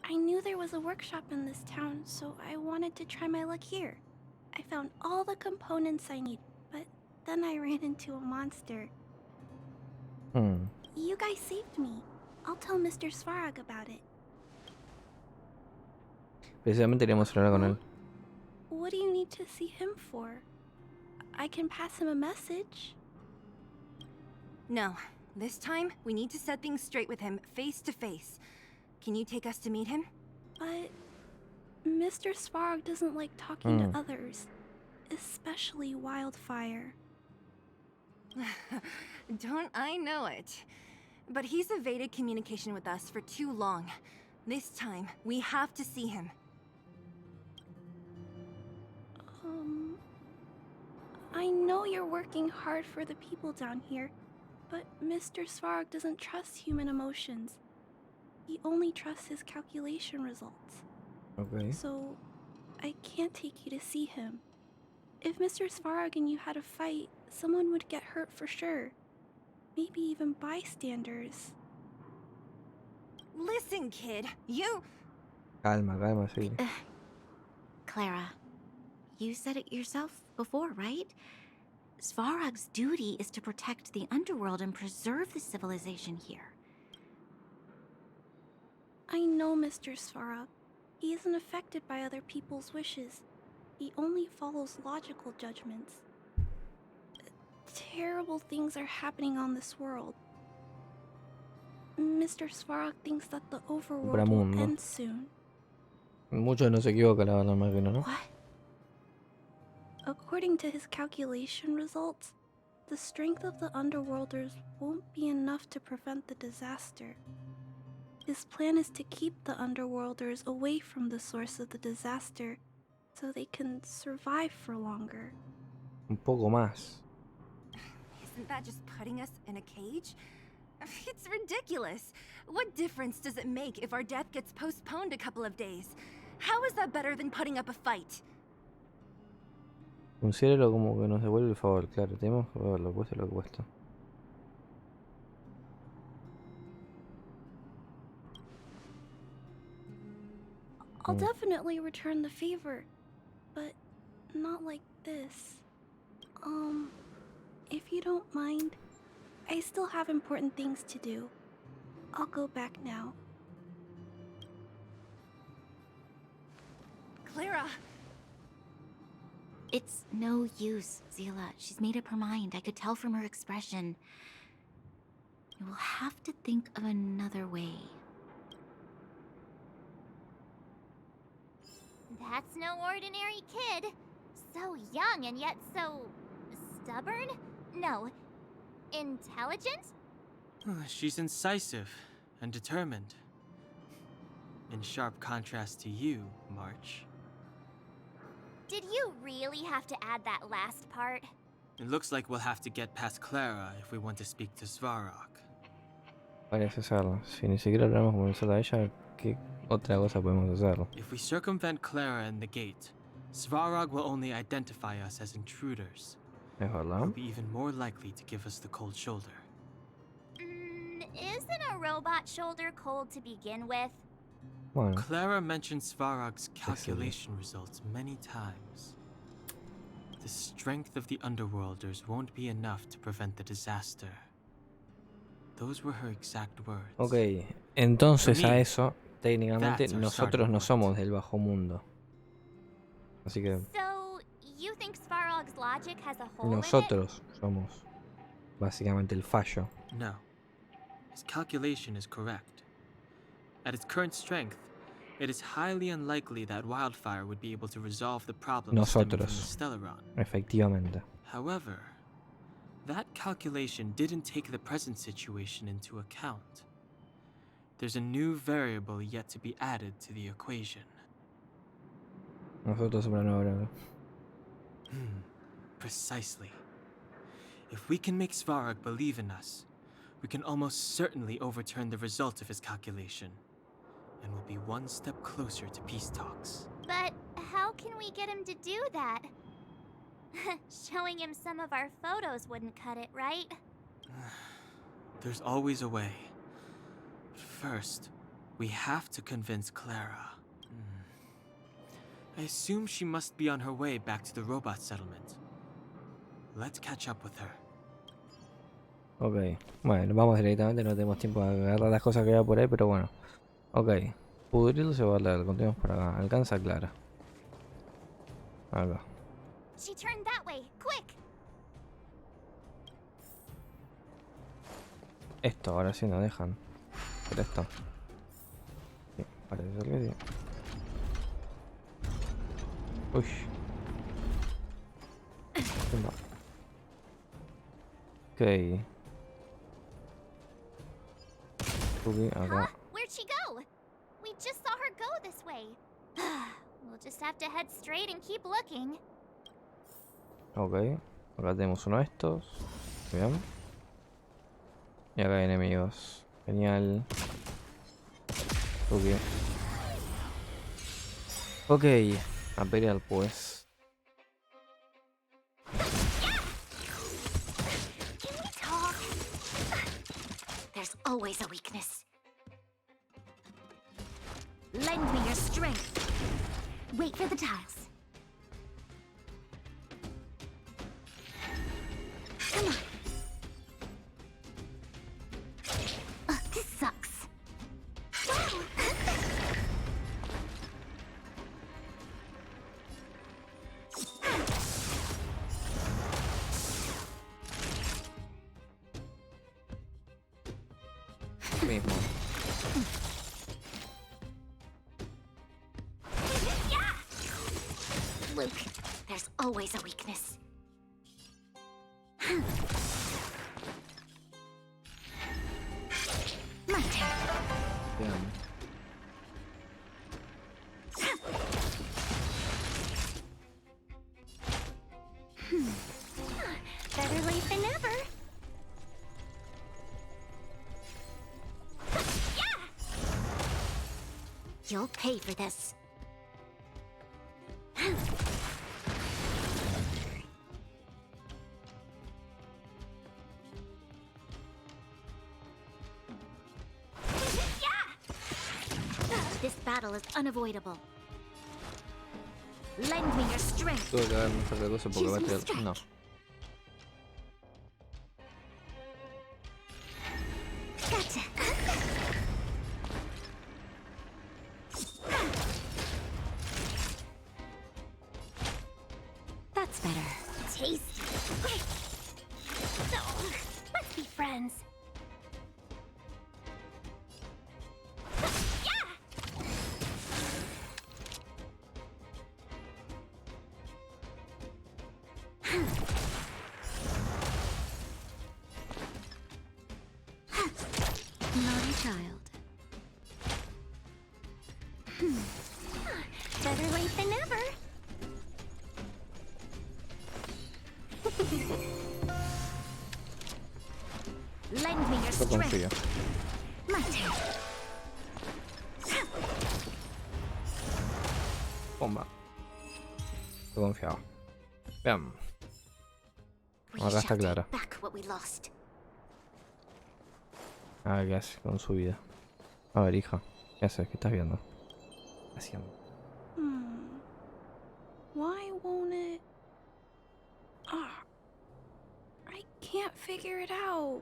I knew there was a workshop in this town, so I wanted to try my luck here. I found all the components I need, but then I ran into a monster. You guys saved me. I'll tell Mr. Svarog about it. Precisamente queríamos hablar con él. What do you need to see him for? I can pass him a message. No. This time, we need to set things straight with him, face to face. Can you take us to meet him? But Mr. Svarog doesn't like talking to others, especially Wildfire. Don't I know it? But he's evaded communication with us for too long. This time, we have to see him. I know you're working hard for the people down here, but Mr. Svarog doesn't trust human emotions. He only trusts his calculation results. Okay. So, I can't take you to see him. If Mr. Svarog and you had a fight, someone would get hurt for sure. Maybe even bystanders. Listen, kid, you... Calma, calma, sí. Clara, you said it yourself before, right? Svarog's duty is to protect the underworld and preserve the civilization here. I know Mr. Svarog. He isn't affected by other people's wishes. He only follows logical judgments. Terrible things are happening on this world. Mr. Svarog thinks that the overworld will end soon. Mucho no se equivoca la máquina, ¿no? What? According to his calculation results, the strength of the Underworlders won't be enough to prevent the disaster. His plan is to keep the Underworlders away from the source of the disaster so they can survive for longer. Un poco más. Isn't that just putting us in a cage? It's ridiculous. What difference does it make if our death gets postponed a couple of days? How is that better than putting up a fight? Considéralo como que nos devuelve el favor, claro, tenemos que verlo, cueste lo que cuesta. I'll definitely return the favor, but not like this. If you don't mind, I still have important things to do. I'll go back now. Clara! It's no use, Seele. She's made up her mind. I could tell from her expression. You will have to think of another way. That's no ordinary kid. So young and yet so... stubborn? No. Intelligent? She's incisive and determined. In sharp contrast to you, March. Did you really have to add that last part? It looks like we'll have to get past Clara if we want to speak to Svarog. Parece serlo. Si ni siquiera hablamos con ella, ¿qué otra cosa podemos hacerlo? If we circumvent Clara and the gate, Svarog will only identify us as intruders. Es verdad. He'll be even more likely to give us the cold shoulder. Isn't a robot shoulder cold to begin with? Bueno. Clara mentioned Svarog's calculation results many times. The strength of the Underworlders won't be enough to prevent the disaster. Those were her exact words. Ok, entonces a eso, técnicamente, nosotros no somos del bajo mundo. Así que... So, you think Svarog's logic has a hole nosotros somos básicamente el fallo. No. His calculation is correct. At its current strength, it is highly unlikely that Wildfire would be able to resolve the problem stemming from the Stellaron. Efectivamente. However, that calculation didn't take the present situation into account. There's a new variable yet to be added to the equation. Nosotros somos la nueva variable. Precisely. If we can make Svarog believe in us, we can almost certainly overturn the result of his calculation, and we'll be one step closer to peace talks. But how can we get him to do that? Showing him some of our photos wouldn't cut it, right? There's always a way. First, we have to convince Clara. I assume she must be on her way back to the robot settlement. Let's catch up with her. Ok, bueno, vamos directamente, no tenemos tiempo de agarrar las cosas que hay por ahí, pero bueno. Ok, pudrirse va a leer, continuamos por acá. Alcanza a Clara. Acá. She turned that way. Quick! Esto, ahora sí nos dejan. Pero esto. Sí, parece ser que sí. Uy. No. Ok. Subí acá. Where'd she go? We just saw her go this way. We'll just have to head straight and keep looking. Ok. Acá tenemos uno de estos. Bien. Y acá hay enemigos. Genial. Ok. Ok. A pelear pues. Can we talk? There's always a weakness. Lend me your strength. Wait for the tiles. Come on. This sucks. Mismo. Luke, there's always a weakness. My turn. Bien. Better late than never. You'll pay for this. This battle is unavoidable. Lend me your strength. Tuve que haber mejor recurso porque va a tirar. No. Gotcha. That's better. Tasty. So, let's be friends. Naughty child. Better late than never. Lend me your Lo confío. strength. My turn. Bomba. Lo confiaba. Bien. We Acá está shall Clara. take back what we lost. Ah, ¿qué hace con su vida? A ver, hija. ¿Qué haces? ¿Qué estás viendo? Haciendo. Why won't it? Ah, I can't figure it out.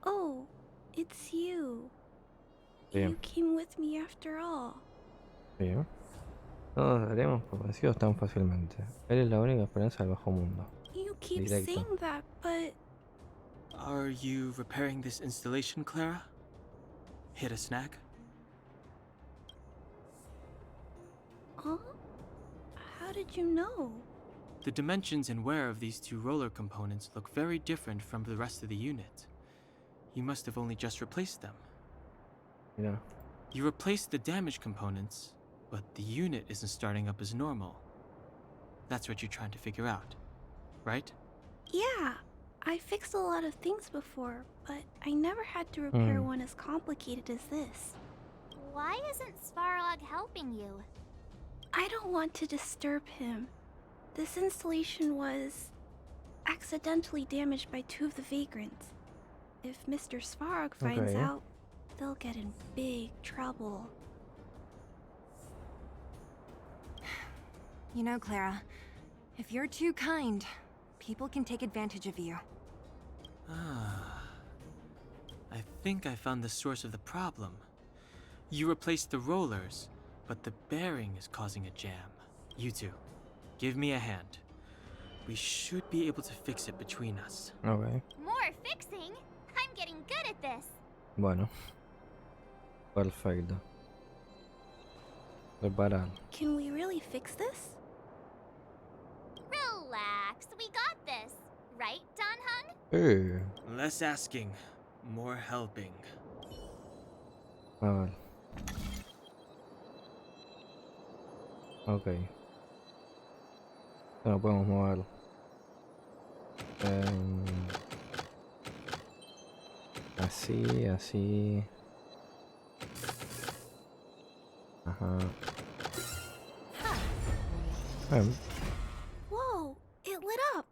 Oh, it's you. Bien. You came with me after all. Bien. No nos daremos por vencidos tan fácilmente. Eres la única esperanza del bajo mundo. You keep Directo. saying that, but Are you repairing this installation, Clara? Hit a snag? huh? How did you know? The dimensions and wear of these two roller components look very different from the rest of the unit. You must have only just replaced them. Mira. You replaced the damaged components, but the unit isn't starting up as normal. That's what you're trying to figure out, right? Yeah, I fixed a lot of things before, but I never had to repair one as complicated as this. Why isn't Svarog helping you? I don't want to disturb him. This installation was accidentally damaged by two of the vagrants. If Mr. Svarog finds Okay. out, they'll get in big trouble. You know, Clara, if you're too kind, People can take advantage of you. Ah. I think I found the source of the problem. You replaced the rollers, but the bearing is causing a jam. You two, give me a hand. We should be able to fix it between us. Ok. More fixing? I'm getting good at this. Bueno. Perfecto. Preparado. Can we really fix this? Relax, we got this. Right, Don Hung? Less asking, more helping. A ver. Ok. No podemos mover. Así, así. Ajá. Whoa, it lit up.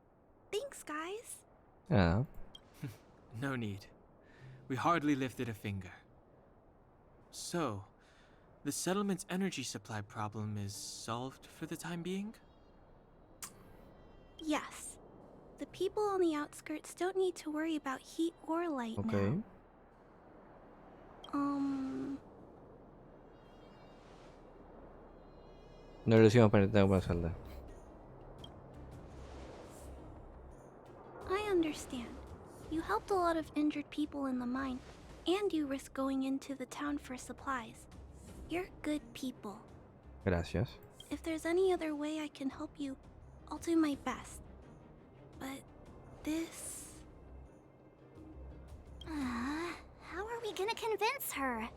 Thanks, guys. Nada. No need. We hardly lifted a finger. So, the settlement's energy supply problem is solved for the time being? Yes. The people on the outskirts don't need to worry about heat or light now. No lo hicimos para intentar pasarla. I understand. You helped a lot of injured people in the mine, and you risked going into the town for supplies. You're good people. Gracias. If there's any other way I can help you, I'll do my best. But this... How are we gonna convince her?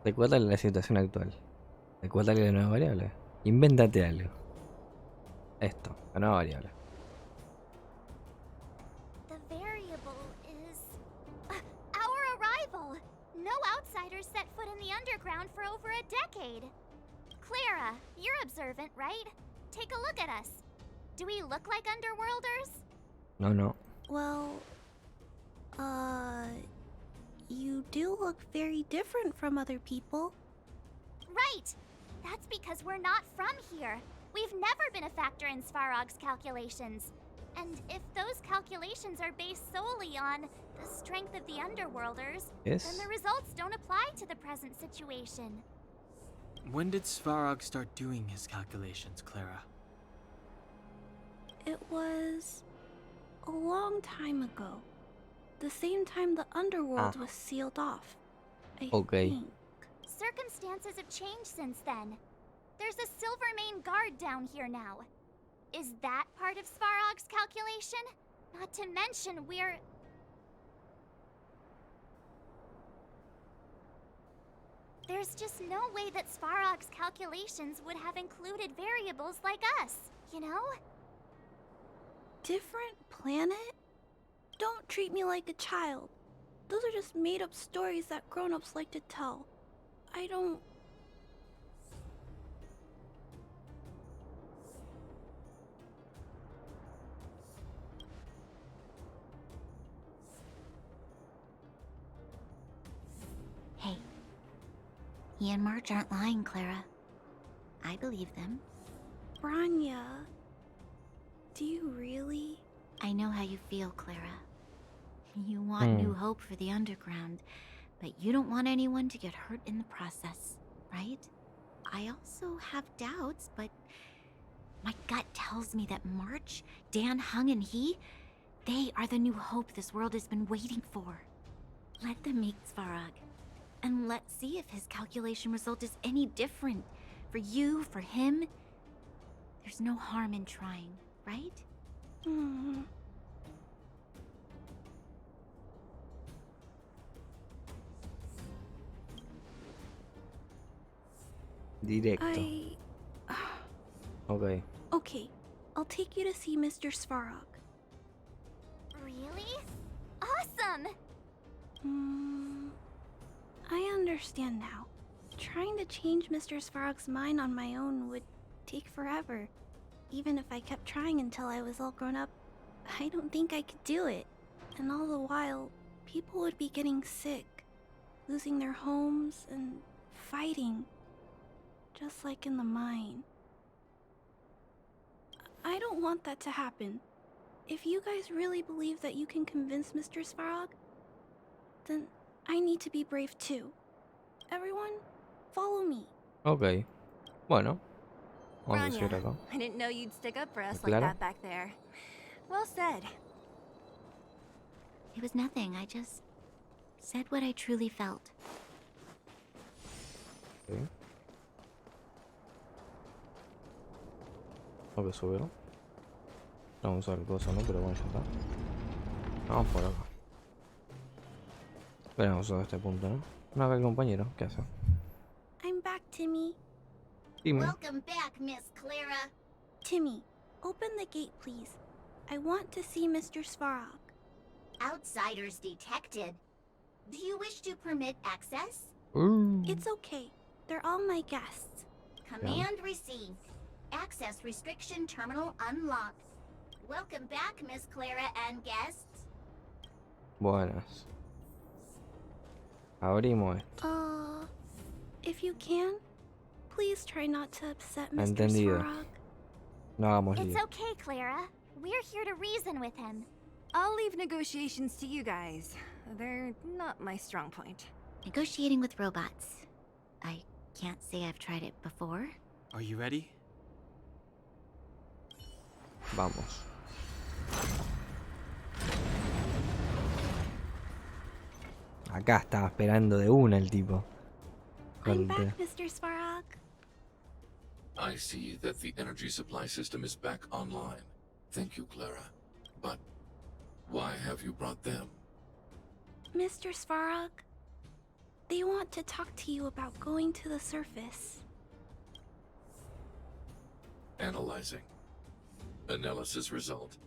Recuérdale la situación actual. Recuérdale la nueva variable. Invéntate algo. Esto, la nueva variable. The variable is... our arrival! No outsiders set foot in the underground for over a decade. Clara, you're observant, right? Take a look at us. Do we look like underworlders? No. Well... You do look very different from other people. Right! That's because we're not from here. We've never been a factor in Svarog's calculations. And if those calculations are based solely on the strength of the Underworlders, then the results don't apply to the present situation. When did Svarog start doing his calculations, Clara? It was... a long time ago. The same time the Underworld was sealed off. I think. Circumstances have changed since then. There's a Silvermane guard down here now. Is that part of Svarog's calculation? Not to mention we're... There's just no way that Svarog's calculations would have included variables like us, you know? Different planet? Don't treat me like a child. Those are just made-up stories that grown-ups like to tell. I don't... Hey. He and March aren't lying, Clara. I believe them. Bronya... Do you really? I know how you feel, Clara. You want new hope for the underground, but you don't want anyone to get hurt in the process, right? I also have doubts, but my gut tells me that March, Dan Hung, and they are the new hope this world has been waiting for. Let them meet Svarog, and let's see if his calculation result is any different. For you, for him, there's no harm in trying, right? Directo. Okay. Okay, I'll take you to see Mr. Svarog. Really? Awesome! I understand now. Trying to change Mr. Svarog's mind on my own would take forever. Even if I kept trying until I was all grown up, I don't think I could do it. And all the while, people would be getting sick, losing their homes, and fighting. just like in the mine. I don't want that to happen. If you guys really believe that you can convince Mr. Svarog, then I need to be brave too. Everyone, follow me. Ok. Bueno. Vamos a Bronya, seguir acá. I didn't know you'd stick up for us like Clara? that back there. Well said. It was nothing. I just said what I truly felt. Ok. Tengo que subirlo. Vamos a ver cosa, ¿no? Pero bueno, ya está. Vamos por acá. Veremos a este punto, ¿no? No, acá el compañero. ¿Qué hace? I'm back, Timmy. Dime. Welcome back, Miss Clara. Timmy, open the gate, please. I want to see Mr. Svarog. Outsiders detected. Do you wish to permit access? It's okay. They're all my guests. Command received. Access restriction terminal unlocked. Welcome back, Miss Clara and guests. Buenas. Abrimos esto. If you can, please try not to upset Mr. Entendido. Svarog. No hagamos It's lío. okay, Clara. We're here to reason with him. I'll leave negotiations to you guys. They're not my strong point. Negotiating with robots. I can't say I've tried it before. Are you ready? Vamos. Acá estaba esperando de una el tipo. I'm Joder. back, Mr. Svarog. I see that the energy supply system is back online. Thank you, Clara. But why have you brought them? Mr. Svarog, they want to talk to you about going to the surface. Analyzing. Analysis result.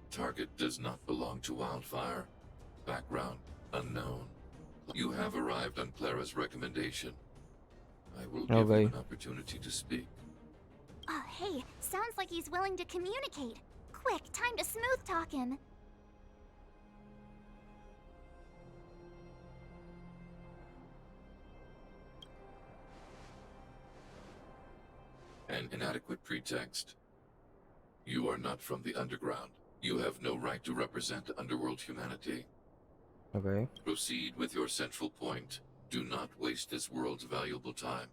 Target does not belong to Wildfire. Background unknown. You have arrived on Clara's recommendation. I will give you an opportunity to speak. Oh, hey, sounds like he's willing to communicate. Quick, time to smooth talk him. An inadequate pretext. You are not from the underground. You have no right to represent underworld humanity. Ok. Proceed with your central point. Do not waste this world's valuable time.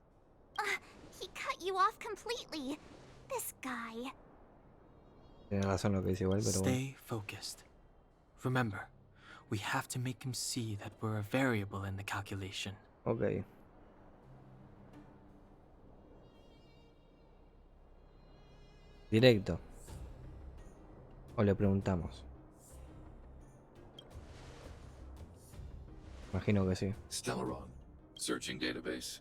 He cut you off completely. This guy. Tiene razón lo que dice igual, pero bueno. Stay focused. Remember, we have to make him see that we're a variable in the calculation. Ok. Directo. O le preguntamos. Imagino que sí. Stellaron. Searching database.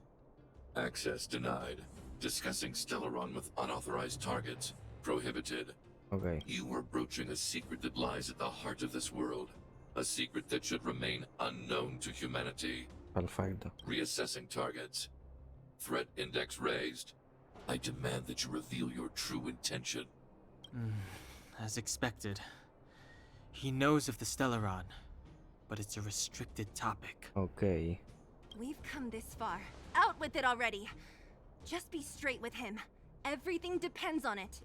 Access denied. Discussing Stellaron with unauthorized targets. Prohibited. Ok. You are broaching a secret that lies at the heart of this world. A secret that should remain unknown to humanity. Perfecto. Reassessing targets. Threat index raised. I demand that you reveal your true intention. As expected. He knows of the Stellaron, but it's a restricted topic. Ok. We've come this far. Out with it already. Just be straight with him. Everything depends on it.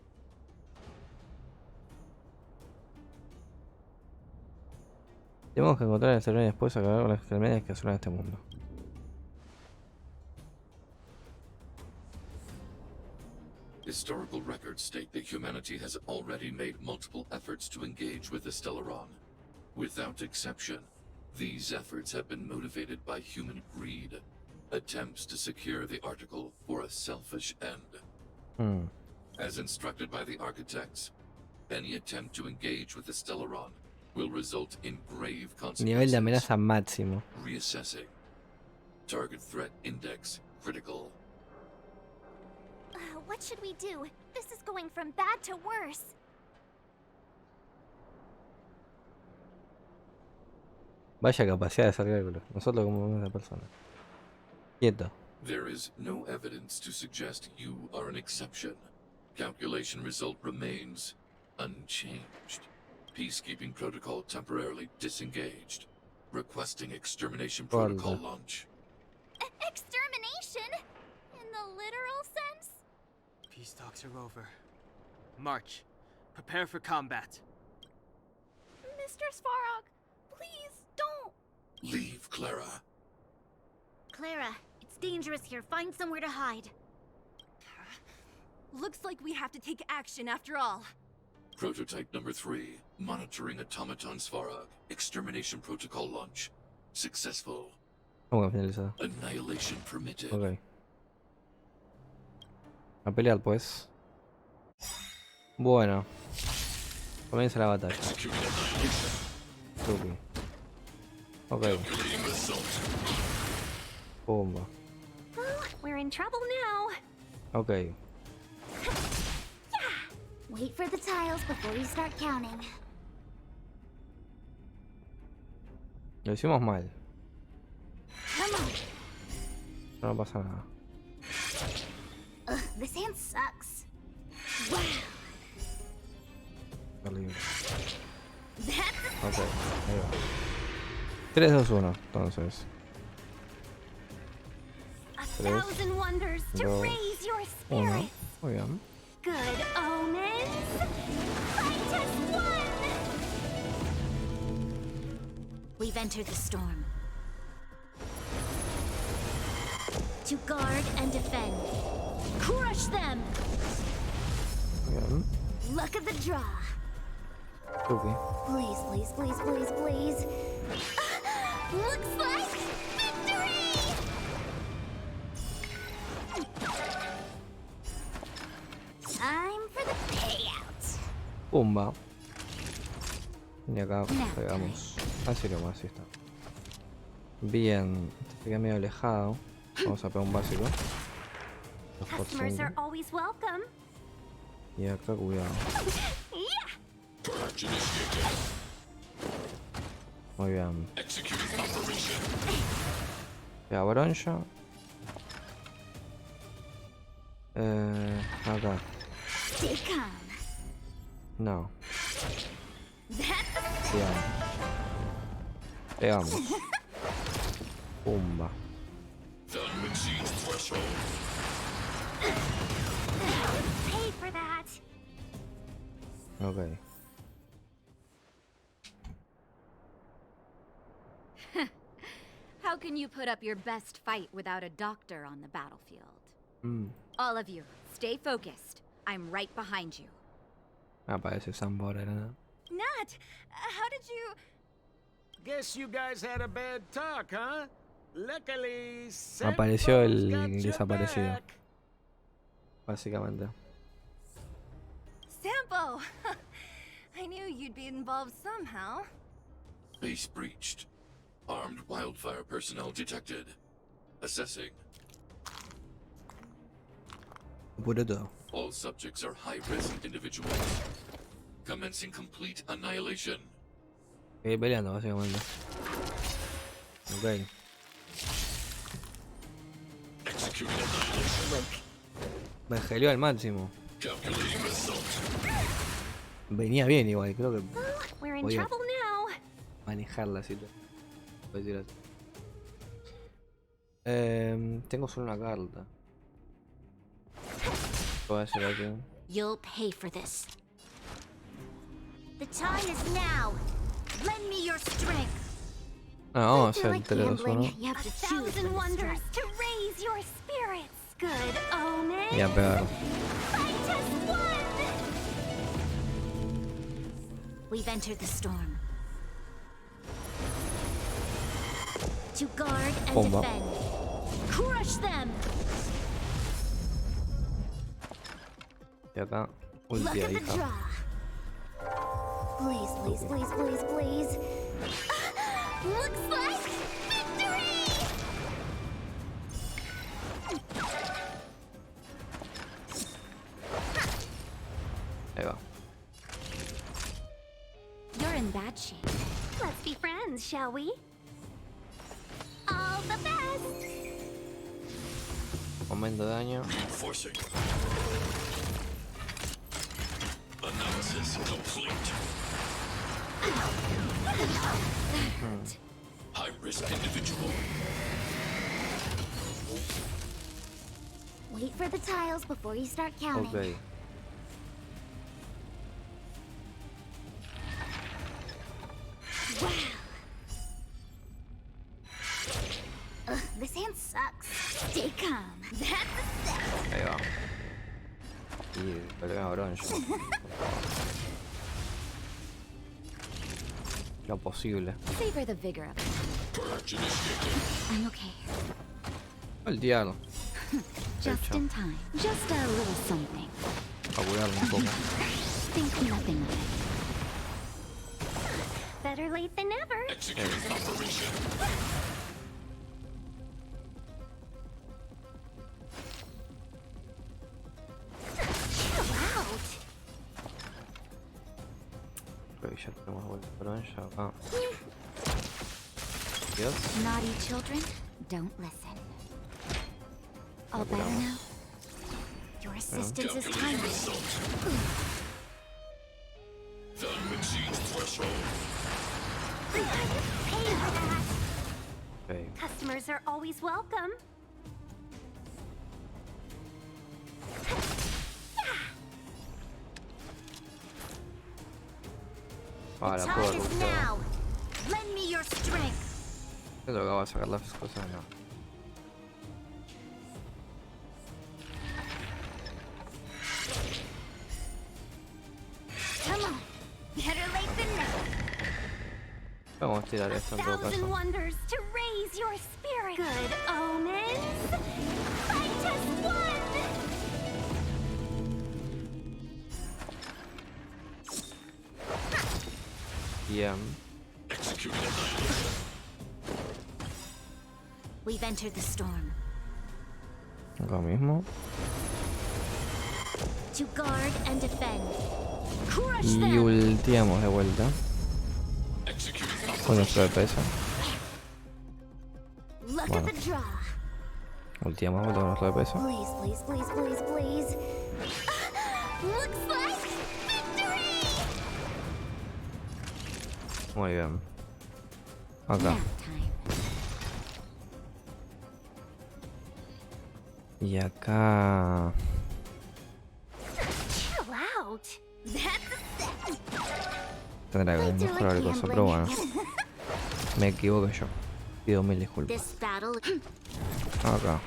Tenemos que encontrar el Estelar y después acabar con las extremidades que asolan este mundo. Historical records state that humanity has already made multiple efforts to engage with the Stellaron. Without exception, these efforts have been motivated by human greed, attempts to secure the article for a selfish end. As instructed by the architects, any attempt to engage with the Stellaron will result in grave Nivel de consequences. amenaza máximo. Reassessing. Target threat index critical. What should we do? This is going from bad to worse. Vaya capacidad de hacer cálculos. Nosotros como una persona. Quieto. There is no evidence to suggest you are an exception. Calculation result remains unchanged. Peacekeeping protocol temporarily disengaged. Requesting extermination protocol launch. Extermination? In the literal sense? These talks are over. March. Prepare for combat. Mr. Svarog, please don't. Leave, Clara. Clara, it's dangerous here. Find somewhere to hide. Looks like we have to take action after all. Prototype number 3. Monitoring automaton Svarog. Extermination protocol launch. Successful. ¿Cómo que finalizado? Annihilation permitted. Ok. A pelear pues. Bueno. Comienza la batalla. Tuki. Ok. Pumba. Oh, we're in trouble now. Ok. Wait for the tiles before you start counting. Lo hicimos mal. Come on. No pasa nada. Ugh, this hand sucks. Wow. Terrible. That's Ok, ahí va. 3, 2, 1, entonces. a 3, thousand wonders to 2, raise your 1. spirit. Muy bien. Good omens. Fight as one. We've entered the storm. To guard and defend. Crush them. Muy bien. Luck of the draw. Tuki. Please, please, please, please, please. Looks like victory! Time for the payout. Pumba. Y acá pegamos. Así nomás, así está. Bien. Este queda medio alejado. Vamos a pegar un básico. Customers are always welcome. Y acá cuidado. Muy bien. Pega Bronya. Acá. Stay calm. No. That's Pegamos. Pumba. pay for that. Ok. How can you put up your best fight without a doctor on the battlefield? All of you, stay focused. I'm right behind you. Aparece Sambo ahora, ¿no? Nat, how did you... Guess you guys had a bad talk, huh? Luckily, Apareció el Sampo's got your desaparecido. back. Básicamente. Sampo! I knew you'd be involved somehow. Base breached. Armed wildfire personnel detected. Assessing. Puro todo. All subjects are high-risk individuals. Commencing complete annihilation. Estoy peleando, básicamente. Ok. Executing annihilation. Me geleó al máximo. Calculating result. Venía bien igual, creo que We're in podía trouble now. manejar la situación. Puedo decir así. Tengo solo una carta. Voy a hacer aquí. You'll pay for this. The time is now. Lend me your strength. Vamos a hacer el Like 3, 2, 1. gambling, you have to choose from wonders to raise your spirits. Good omens. Y a pegar. Fight as one. We've entered the storm. To guard and Bomba. defend. Crush them. Y acá, Luck ulti of ahí, the hija. draw. Please, please, please, please, please. Looks like victory! Ahí va. You're in bad shape. Let's be friends, shall we? All the best! Aumento de daño. Reinforcing. Analysis complete. High-risk individual. Wait for the tiles before you start counting. Ok. Wow. Ugh, this hand sucks. Stay calm. That's a set. Ahí va. Y lo tengo a Bronya. Lo posible. Savor the vigor of it. I'm okay. Voltear. Just in time. Just a little something. A curarlo un poco. Think nothing of it. Better late than never. Executing operation. Chill out. Ok, ya tenemos vuelta Bronya acá. Dios. Naughty children, don't listen. All better now? Your assistance is timeless. Done exceeds threshold. Pay for that. Ok. Customers are always welcome. Ahora The puedo time is rutear. now. Lend me your strength. Creo que va a sacar las cosas, no. Come on. Better late than never. Vamos a tirar esto en todo Thousand caso. wonders to raise your spirit. Good omens. Fight as one. Bien. We've entered the storm. Acá mismo. To guard and defend. Crush Y them. ultiamos de vuelta. Con nuestro DPS. Look Bueno. at the draw. Ultiamos de vuelta con nuestro DPS. Please, please, please, please, please. Looks like victory. Muy bien. Acá. Nap time. Y acá. Chill out. That's a set. Tendrá que mejorar el coso, pero bueno. Me equivoqué yo. Pido mil disculpas. This battle. Acá.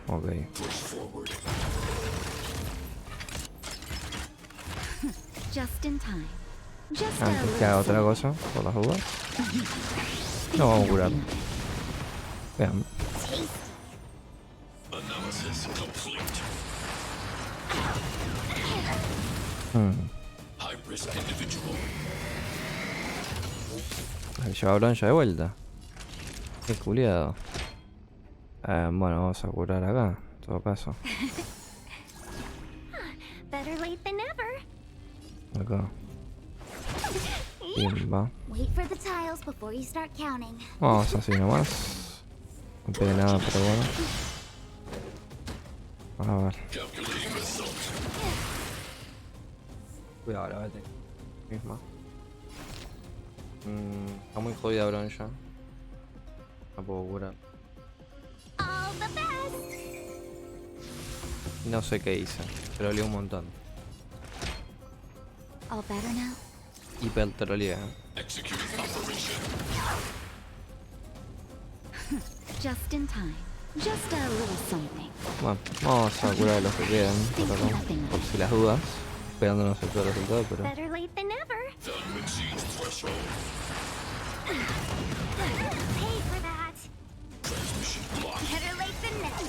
Ok. Just in time. Just a Antes que haga little otra cosa, por las dudas. No vamos a curar. Vean. Analysis complete. High risk individual. Lleva a Bronya de vuelta. Qué culiado. Bueno, vamos a curar acá, en todo caso. Better late than never. Acá. Pimba. Wait for the tiles before you start counting. Vamos así nomás. No pegué nada, pero bueno. A ver. Cuidado, la vete. Misma. Está muy jodida Bronya. No puedo curar. All the best. No sé qué hice, pero lié un montón. All better now? Hiper troleé. Just in time. Just a little something. Bueno, vamos a curar a los que quedan por acá, por si las dudas. Esperándonos el peor resultado, pero. Better late than never. Done exceeds threshold. Pay for that. Transmission blocked. Better late than never.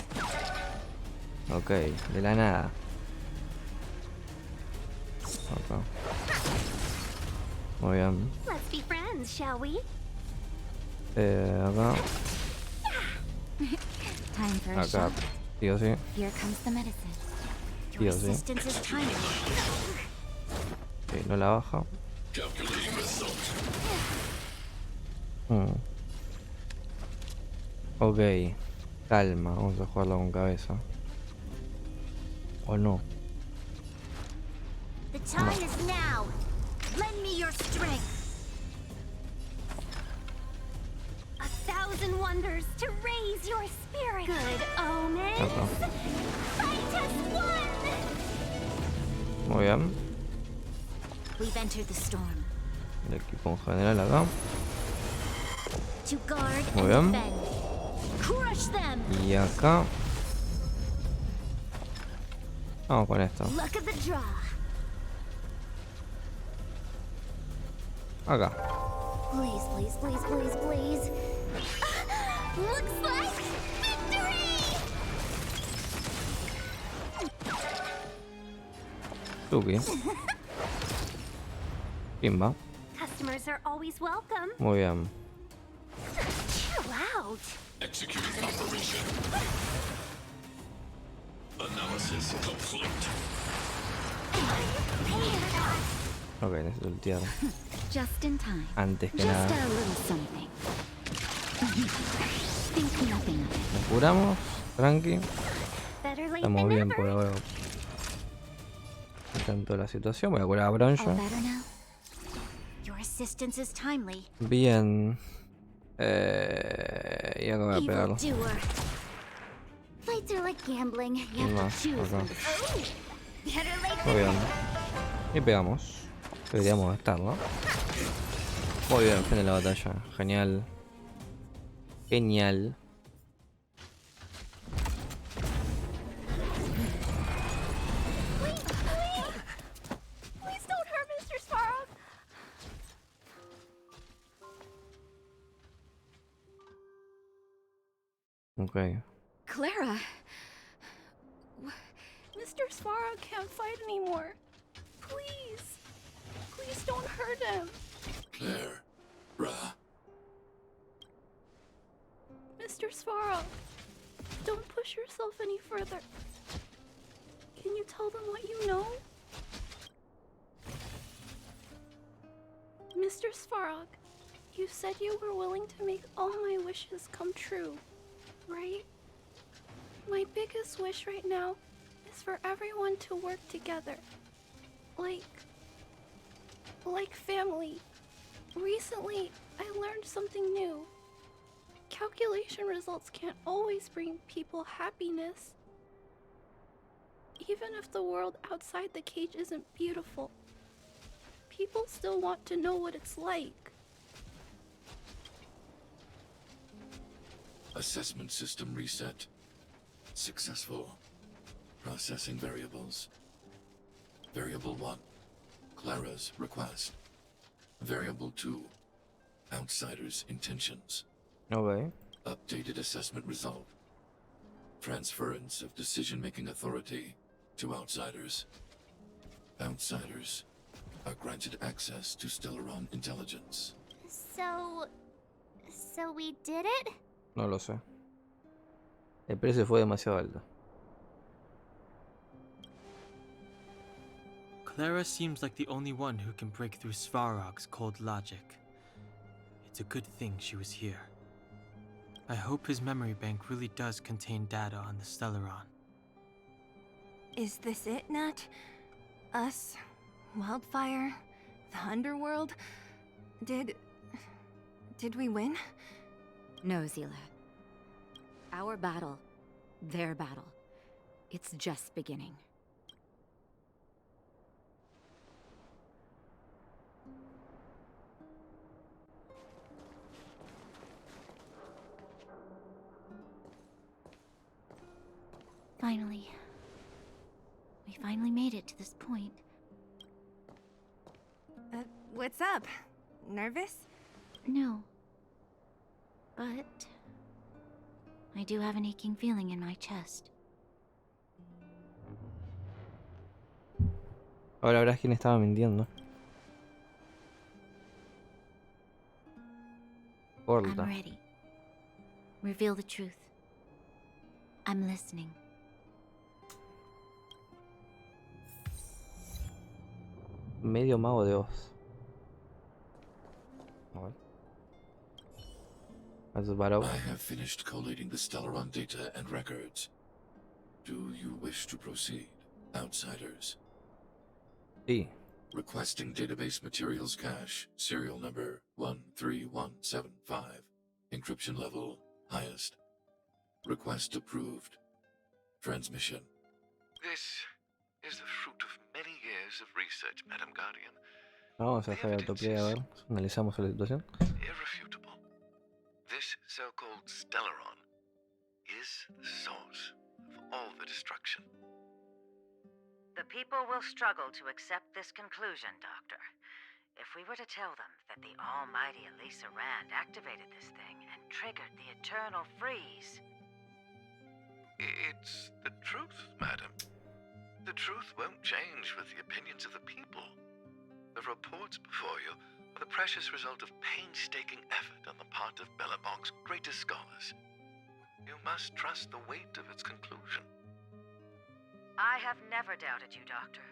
Ok, de la nada. Acá. Muy bien. Let's be friends, shall we? Acá. Time for a Acá. shot. Sí o sí. Here comes the medicine. Sí o sí. Assistance is timeless. Ok, no la baja. Calculating result. Ok. Calma, vamos a jugarlo con cabeza. O no. The time is now. Lend me your strength. thousand wonders to raise your spirit. Good omens. Fight as one. Muy bien. We've entered the storm. El equipo en general acá. To guard Muy and bien. defend. Crush them. Y acá. Vamos con esto. Luck of the draw. Acá. Please, please, please, please, please. Looks like victory. Tuki. Pimba. Customers are always welcome. Muy bien. Chill out. Executing operation. Analysis complete. Ok, necesito ultear Just in time. antes que Just nada. a little something. Think nothing of it. Nos curamos, tranqui. Better late Estamos than bien never. por ahora. En tanto la situación, voy a curar a Bronya. All better now? Your assistance is timely. Bien. Y acá voy a pegarlo. Evildoer. Fights are like gambling. You have Más, to choose. acá. Better late Muy than bien. Y pegamos. Deberíamos estar, ¿no? Muy bien, fin de la batalla. Genial. Genial. Please don't hurt Mr. Svarog. Ok. Clara. Mr. Svarog can't fight anymore. Please. Please don't hurt him. Clara. Mr. Svarog, don't push yourself any further. Can you tell them what you know? Mr. Svarog, you said you were willing to make all my wishes come true, right? My biggest wish right now is for everyone to work together. Like family. Recently, I learned something new. Calculation results can't always bring people happiness. Even if the world outside the cage isn't beautiful, people still want to know what it's like. Assessment system reset. Successful. Processing variables. Variable 1. Clara's request. Variable 2. Outsider's intentions. Ok. Updated assessment result. Transference of decision-making authority to outsiders. Outsiders are granted access to Stellaron intelligence. So we did it? No lo sé. El precio fue demasiado alto. Clara seems like the only one who can break through Svarog's cold logic. It's a good thing she was here. I hope his memory bank really does contain data on the Stellaron. Is this it, Nat? Us? Wildfire? The Underworld? Did we win? No, Seele. Our battle, their battle. It's just beginning. Finally. We finally made it to this point. What's up? Nervous? No. But I do have an aching feeling in my chest. Ahora verás quién estaba mintiendo. I'm ready. Reveal the truth. I'm listening. Medio mago de Oz. A ver. That's Svarog. I have finished collating the Stellaron data and records. Do you wish to proceed, outsiders? Sí. Requesting database materials cache, serial number 13175. Encryption level highest. Request approved. Transmission. This is the fruit of many years of research, Madam Guardian. Vamos a dejar el autoplay a ver. Analizamos la situación. Irrefutable. This so-called Stellaron is the source of all the destruction. The people will struggle to accept this conclusion, Doctor. If we were to tell them that the almighty Elisa Rand activated this thing and triggered the eternal freeze... It's the truth, madam. The truth won't change with the opinions of the people. The reports before you are the precious result of painstaking effort on the part of Belobog's greatest scholars. You must trust the weight of its conclusion. I have never doubted you, Doctor.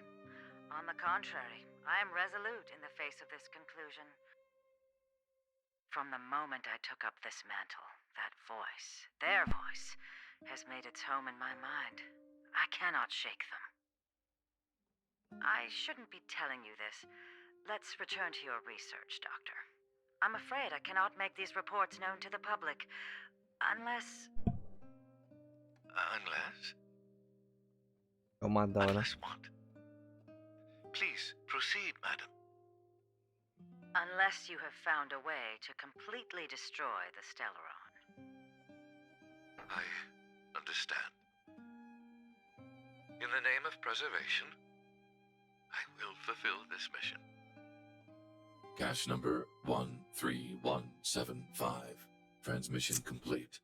On the contrary, I am resolute in the face of this conclusion. From the moment I took up this mantle, that voice, their voice, has made its home in my mind. I cannot shake them. I shouldn't be telling you this. Let's return to your research, Doctor. I'm afraid I cannot make these reports known to the public, unless... Unless? Unless what? Please, proceed, madam. Unless you have found a way to completely destroy the Stellaron. I understand. In the name of preservation, I will fulfill this mission. Cache number 13175. Transmission complete.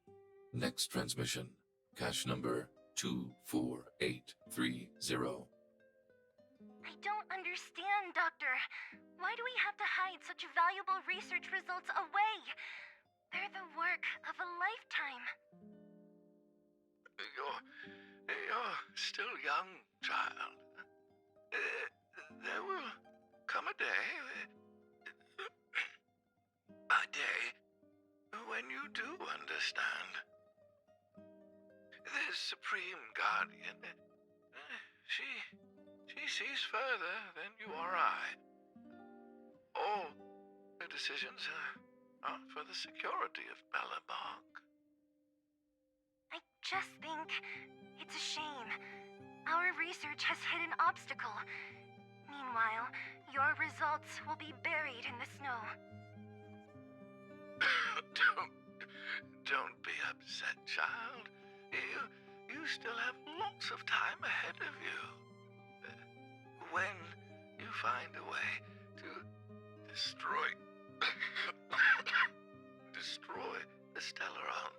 Next transmission. Cache number 24830. I don't understand, Doctor. Why do we have to hide such valuable research results away? They're the work of a lifetime. You're still young, child. There will come a day when you do understand. This Supreme Guardian, she sees further than you or I. All her decisions are for the security of Belobog. I just think it's a shame. Our research has hit an obstacle. Meanwhile, your results will be buried in the snow. Don't be upset, child. You still have lots of time ahead of you. When you find a way to destroy the Stellaron,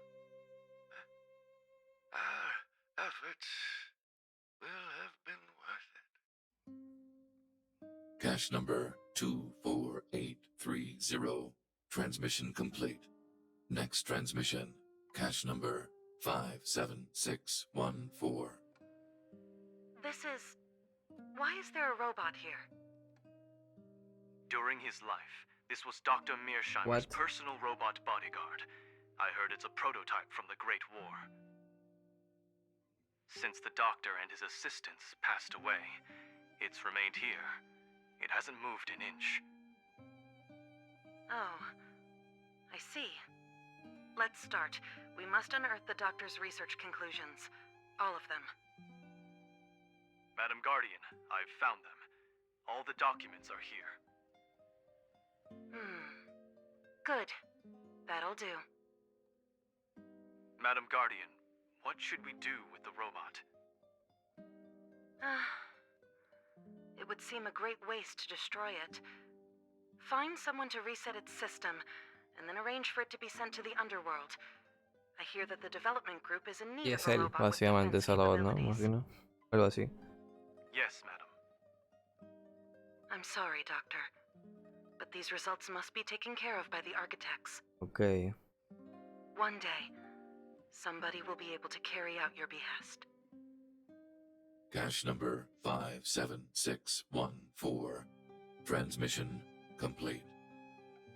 our efforts will have been worth it. Cache number 24830. Transmission complete. Next transmission. Cache number 57614. Why is there a robot here? During his life, this was Dr. Mearsheimer's personal robot bodyguard. I heard it's a prototype from the Great War. Since the doctor and his assistants passed away, it's remained here. It hasn't moved an inch. Oh, I see. Let's start. We must unearth the doctor's research conclusions. All of them. Madam Guardian, I've found them. All the documents are here. Good. That'll do. Madam Guardian, what should we do with the robot? It would seem a great waste to destroy it. Find someone to reset its system, and then arrange for it to be sent to the underworld. I hear that the development group is in need Y of es a él, robot with básicamente, ese robot, ¿no? Imagino. Algo así. Yes, madam. I'm sorry, Doctor, but these results must be taken care of by the architects. Okay. One day, somebody will be able to carry out your behest. Cache number 57614. Transmission complete.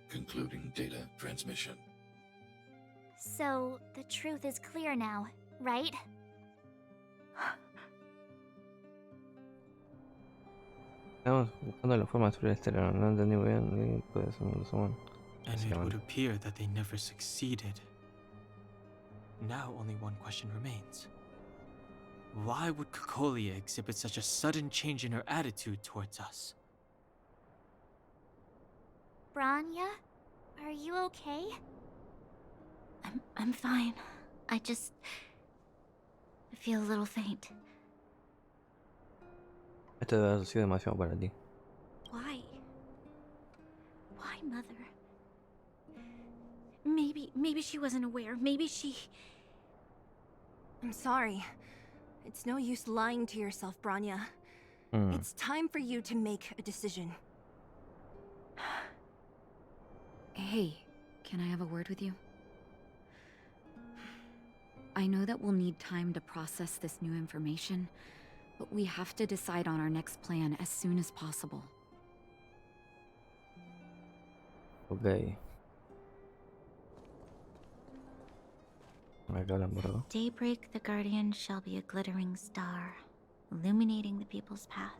Concluding data transmission. So, the truth is clear now, right? Estamos buscando la forma de destruir el Stellaron. No entendí muy bien. Puede ser un humano. And it would appear that they never succeeded. Now only one question remains. Why would Cocolia exhibit such a sudden change in her attitude towards us? Bronya, are you okay? I'm fine. I feel a little faint. Esto debe haber sido demasiado para ti. Why? Why, Mother? Maybe she wasn't aware. Maybe she... I'm sorry. It's no use lying to yourself, Bronya. It's time for you to make a decision. Hey, can I have a word with you? I know that we'll need time to process this new information, but we have to decide on our next plan as soon as possible. Okay. Daybreak, the Guardian shall be a glittering star, illuminating the people's path.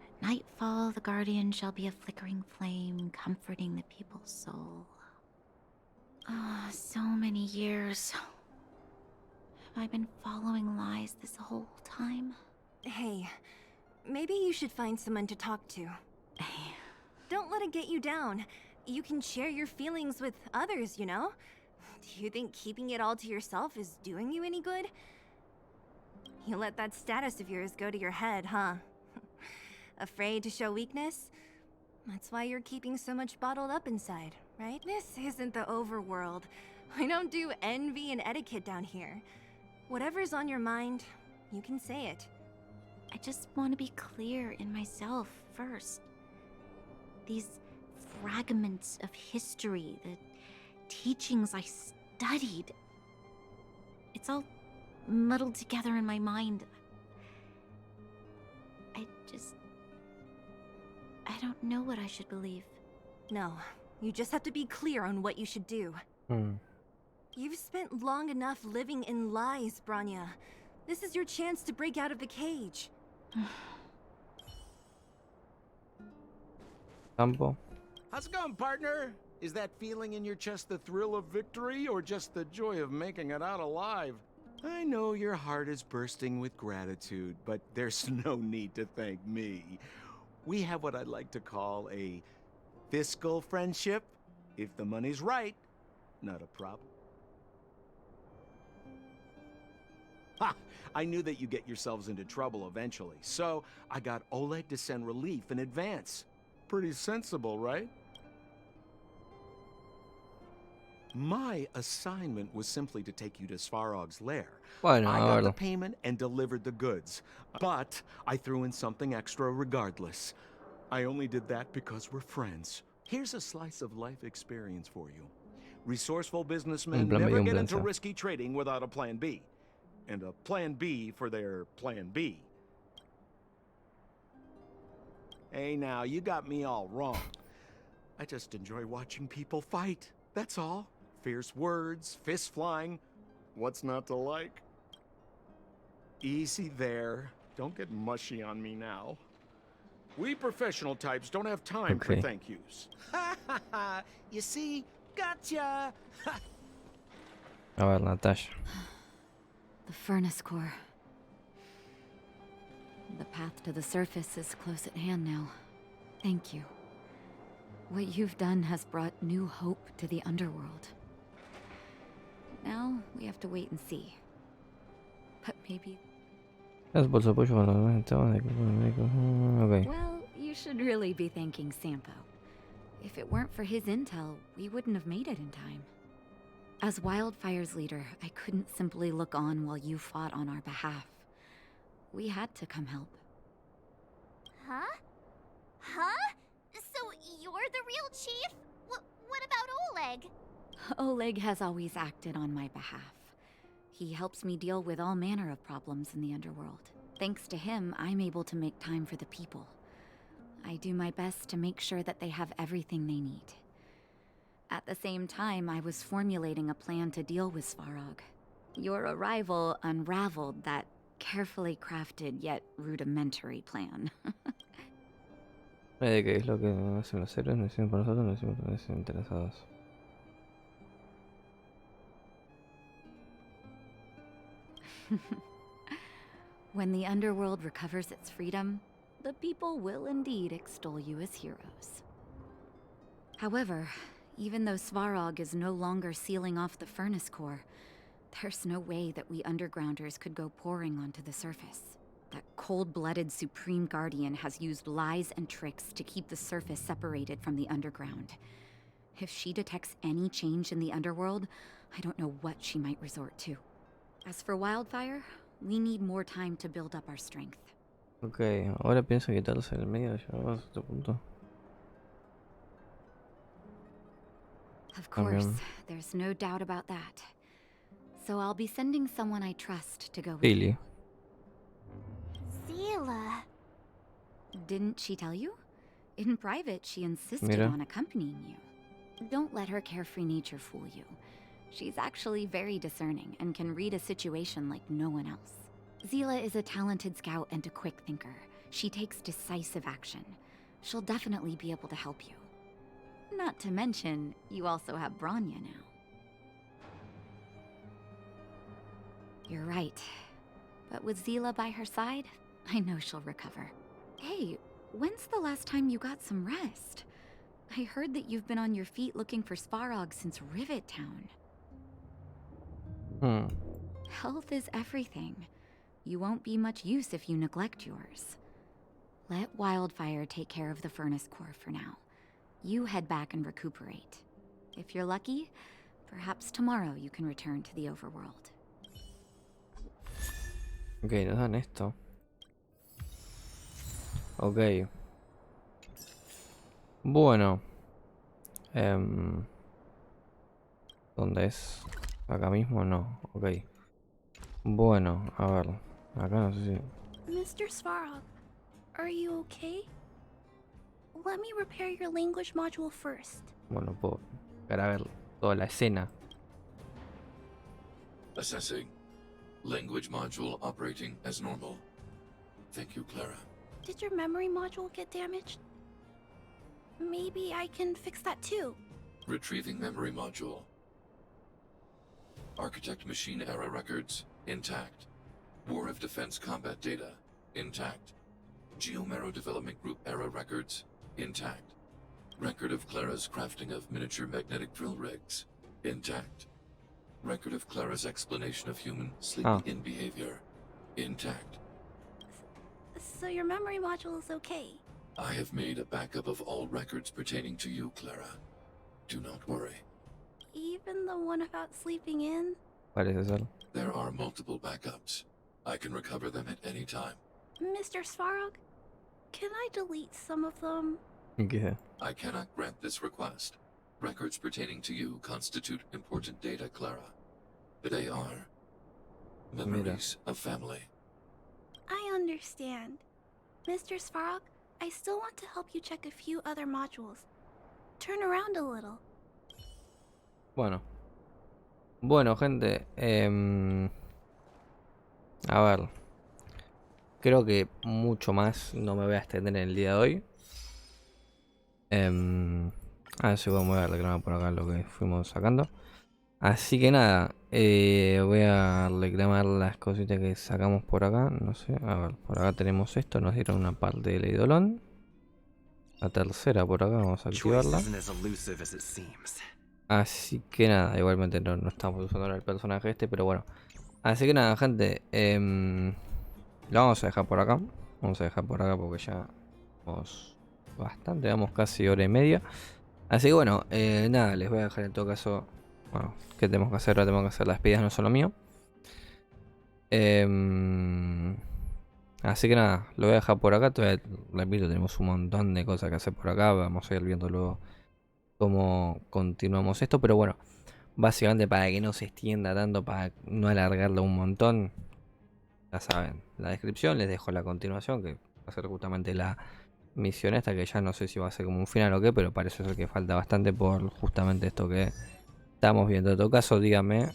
At nightfall, the Guardian shall be a flickering flame, comforting the people's soul. Ah, so many years. Have I been following lies this whole time? Hey, maybe you should find someone to talk to. Don't let it get you down. You can share your feelings with others, you know? Do you think keeping it all to yourself is doing you any good? You let that status of yours go to your head, huh? Afraid to show weakness? That's why you're keeping so much bottled up inside, right? This isn't the overworld. I don't do envy and etiquette down here. Whatever's on your mind, you can say it. I just want to be clear in myself first. These fragments of history, the teachings I studied, it's all muddled together in my mind. I don't know what I should believe. No, you just have to be clear on what you should do. You've spent long enough living in lies, Bronya. This is your chance to break out of the cage. Campo. How's it going, partner? Is that feeling in your chest the thrill of victory or just the joy of making it out alive? I know your heart is bursting with gratitude, but there's no need to thank me. We have what I'd like to call a fiscal friendship. If the money's right, not a problem. Ha! I knew that you'd get yourselves into trouble eventually, so I got Oleg to send relief in advance. Pretty sensible, right? My assignment was simply to take you to Svarog's lair. Bueno, I got the payment and delivered the goods, but I threw in something extra regardless. I only did that because we're friends. Here's a slice of life experience for you. Resourceful businessmen never get into risky trading without a plan B. And a plan B for their plan B. Hey now, you got me all wrong. I just enjoy watching people fight, that's all. Fierce words, fists flying. What's not to like? Easy there. Don't get mushy on me now. We professional types don't have time for thank yous. Ha ha ha! You see? Gotcha! A ver, Natasha. The furnace core. The path to the surface is close at hand now. Thank you. What you've done has brought new hope to the underworld. Now, we have to wait and see. But maybe... Okay. Well, you should really be thanking Sampo. If it weren't for his intel, we wouldn't have made it in time. As Wildfire's leader, I couldn't simply look on while you fought on our behalf. We had to come help. Huh? Huh? So you're the real chief? What about Oleg? Oleg has always acted on my behalf. He helps me deal with all manner of problems in the underworld. Thanks to him, I'm able to make time for the people. I do my best to make sure that they have everything they need. At the same time, I was formulating a plan to deal with Svarog. Your arrival unraveled that carefully crafted yet rudimentary plan. ¿Qué es lo que hacen los héroes? No decimos por nosotros, no decimos por los interesados. When the underworld recovers its freedom, the people will indeed extol you as heroes. However, even though Svarog is no longer sealing off the furnace core, there's no way that we undergrounders could go pouring onto the surface. That cold-blooded Supreme Guardian has used lies and tricks to keep the surface separated from the underground. If she detects any change in the underworld, I don't know what she might resort to. As for Wildfire, we need more time to build up our strength. Ok, ahora pienso quitarlos en el medio, llegamos a este punto. Of course, there's no doubt about that. So I'll be sending someone I trust to go with Seele. you. Seele. Didn't she tell you? In private, she insisted Mira. on accompanying you. Don't let her carefree nature fool you. She's actually very discerning and can read a situation like no one else. Seele is a talented scout and a quick thinker. She takes decisive action. She'll definitely be able to help you. Not to mention, you also have Bronya now. You're right. But with Seele by her side, I know she'll recover. Hey, when's the last time you got some rest? I heard that you've been on your feet looking for Svarog since Rivet Town. Health is everything. You won't be much use if you neglect yours. Let Wildfire take care of the furnace core for now. You head back and recuperate. If you're lucky, perhaps tomorrow you can return to the overworld. Ok, nos dan esto. Ok. Bueno. ¿Dónde es? ¿Acá mismo? No. Ok. Bueno, a ver. Acá no sé si... Mr. Svarog, are you okay? Let me repair your language module first. Bueno, puedo para ver toda la escena. Assessing. Language module operating as normal. Thank you, Clara. Did your memory module get damaged? Maybe I can fix that too. Retrieving memory module. Architect machine era records, intact. War of Defense combat data, intact. Geomero Development Group era records, intact. Record of Clara's crafting of miniature magnetic drill rigs, intact. Record of Clara's explanation of human sleeping-in behavior, intact. So your memory module is okay? I have made a backup of all records pertaining to you, Clara. Do not worry. Even the one about sleeping in? Parece ser. There are multiple backups. I can recover them at any time. Mr. Svarog, can I delete some of them? ¿Qué? I cannot grant this request. Records pertaining to you constitute important data, Clara. They are memories of family. I understand. Mr. Svarog, I still want to help you check a few other modules. Turn around a little. Bueno. Bueno, gente. A ver. Creo que mucho más no me voy a extender en el día de hoy. Sí, voy a reclamar por acá lo que fuimos sacando. Así que nada, voy a reclamar las cositas que sacamos por acá. No sé, a ver, por acá tenemos esto. Nos dieron una parte del eidolon. La tercera por acá, vamos a activarla. Así que nada, igualmente no estamos usando el personaje este, pero bueno. Así que nada, gente, lo vamos a dejar por acá. Vamos a dejar por acá porque ya vamos bastante, vamos casi hora y media. Así que bueno, nada, les voy a dejar en todo caso. Bueno, ¿qué tenemos que hacer? Ahora tenemos que hacer las despedidas, no solo mío. Así que nada, lo voy a dejar por acá. Todavía, repito, tenemos un montón de cosas que hacer por acá. Vamos a ir viendo luego cómo continuamos esto. Pero bueno, básicamente para que no se extienda tanto, para no alargarlo un montón, ya saben, la descripción les dejo la continuación, que va a ser justamente la misión esta, que ya no sé si va a ser como un final o qué, pero parece ser que falta bastante por justamente esto que estamos viendo. En todo caso, díganme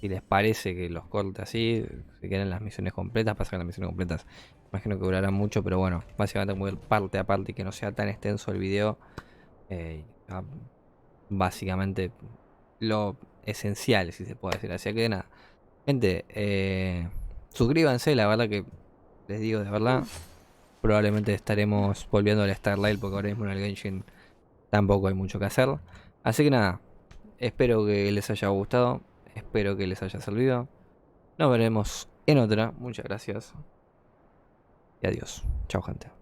Si les parece que los corte así, si quieren las misiones completas, pasan las misiones completas. Imagino que durarán mucho, pero bueno, básicamente muy parte a parte y que no sea tan extenso el video. Básicamente lo esencial, si se puede decir. Así que nada, gente, suscríbanse, la verdad que les digo de verdad. Probablemente estaremos volviendo al Starlight porque ahora mismo en el Genshin tampoco hay mucho que hacer. Así que nada, espero que les haya gustado, espero que les haya servido. Nos veremos en otra, muchas gracias y adiós. Chao gente.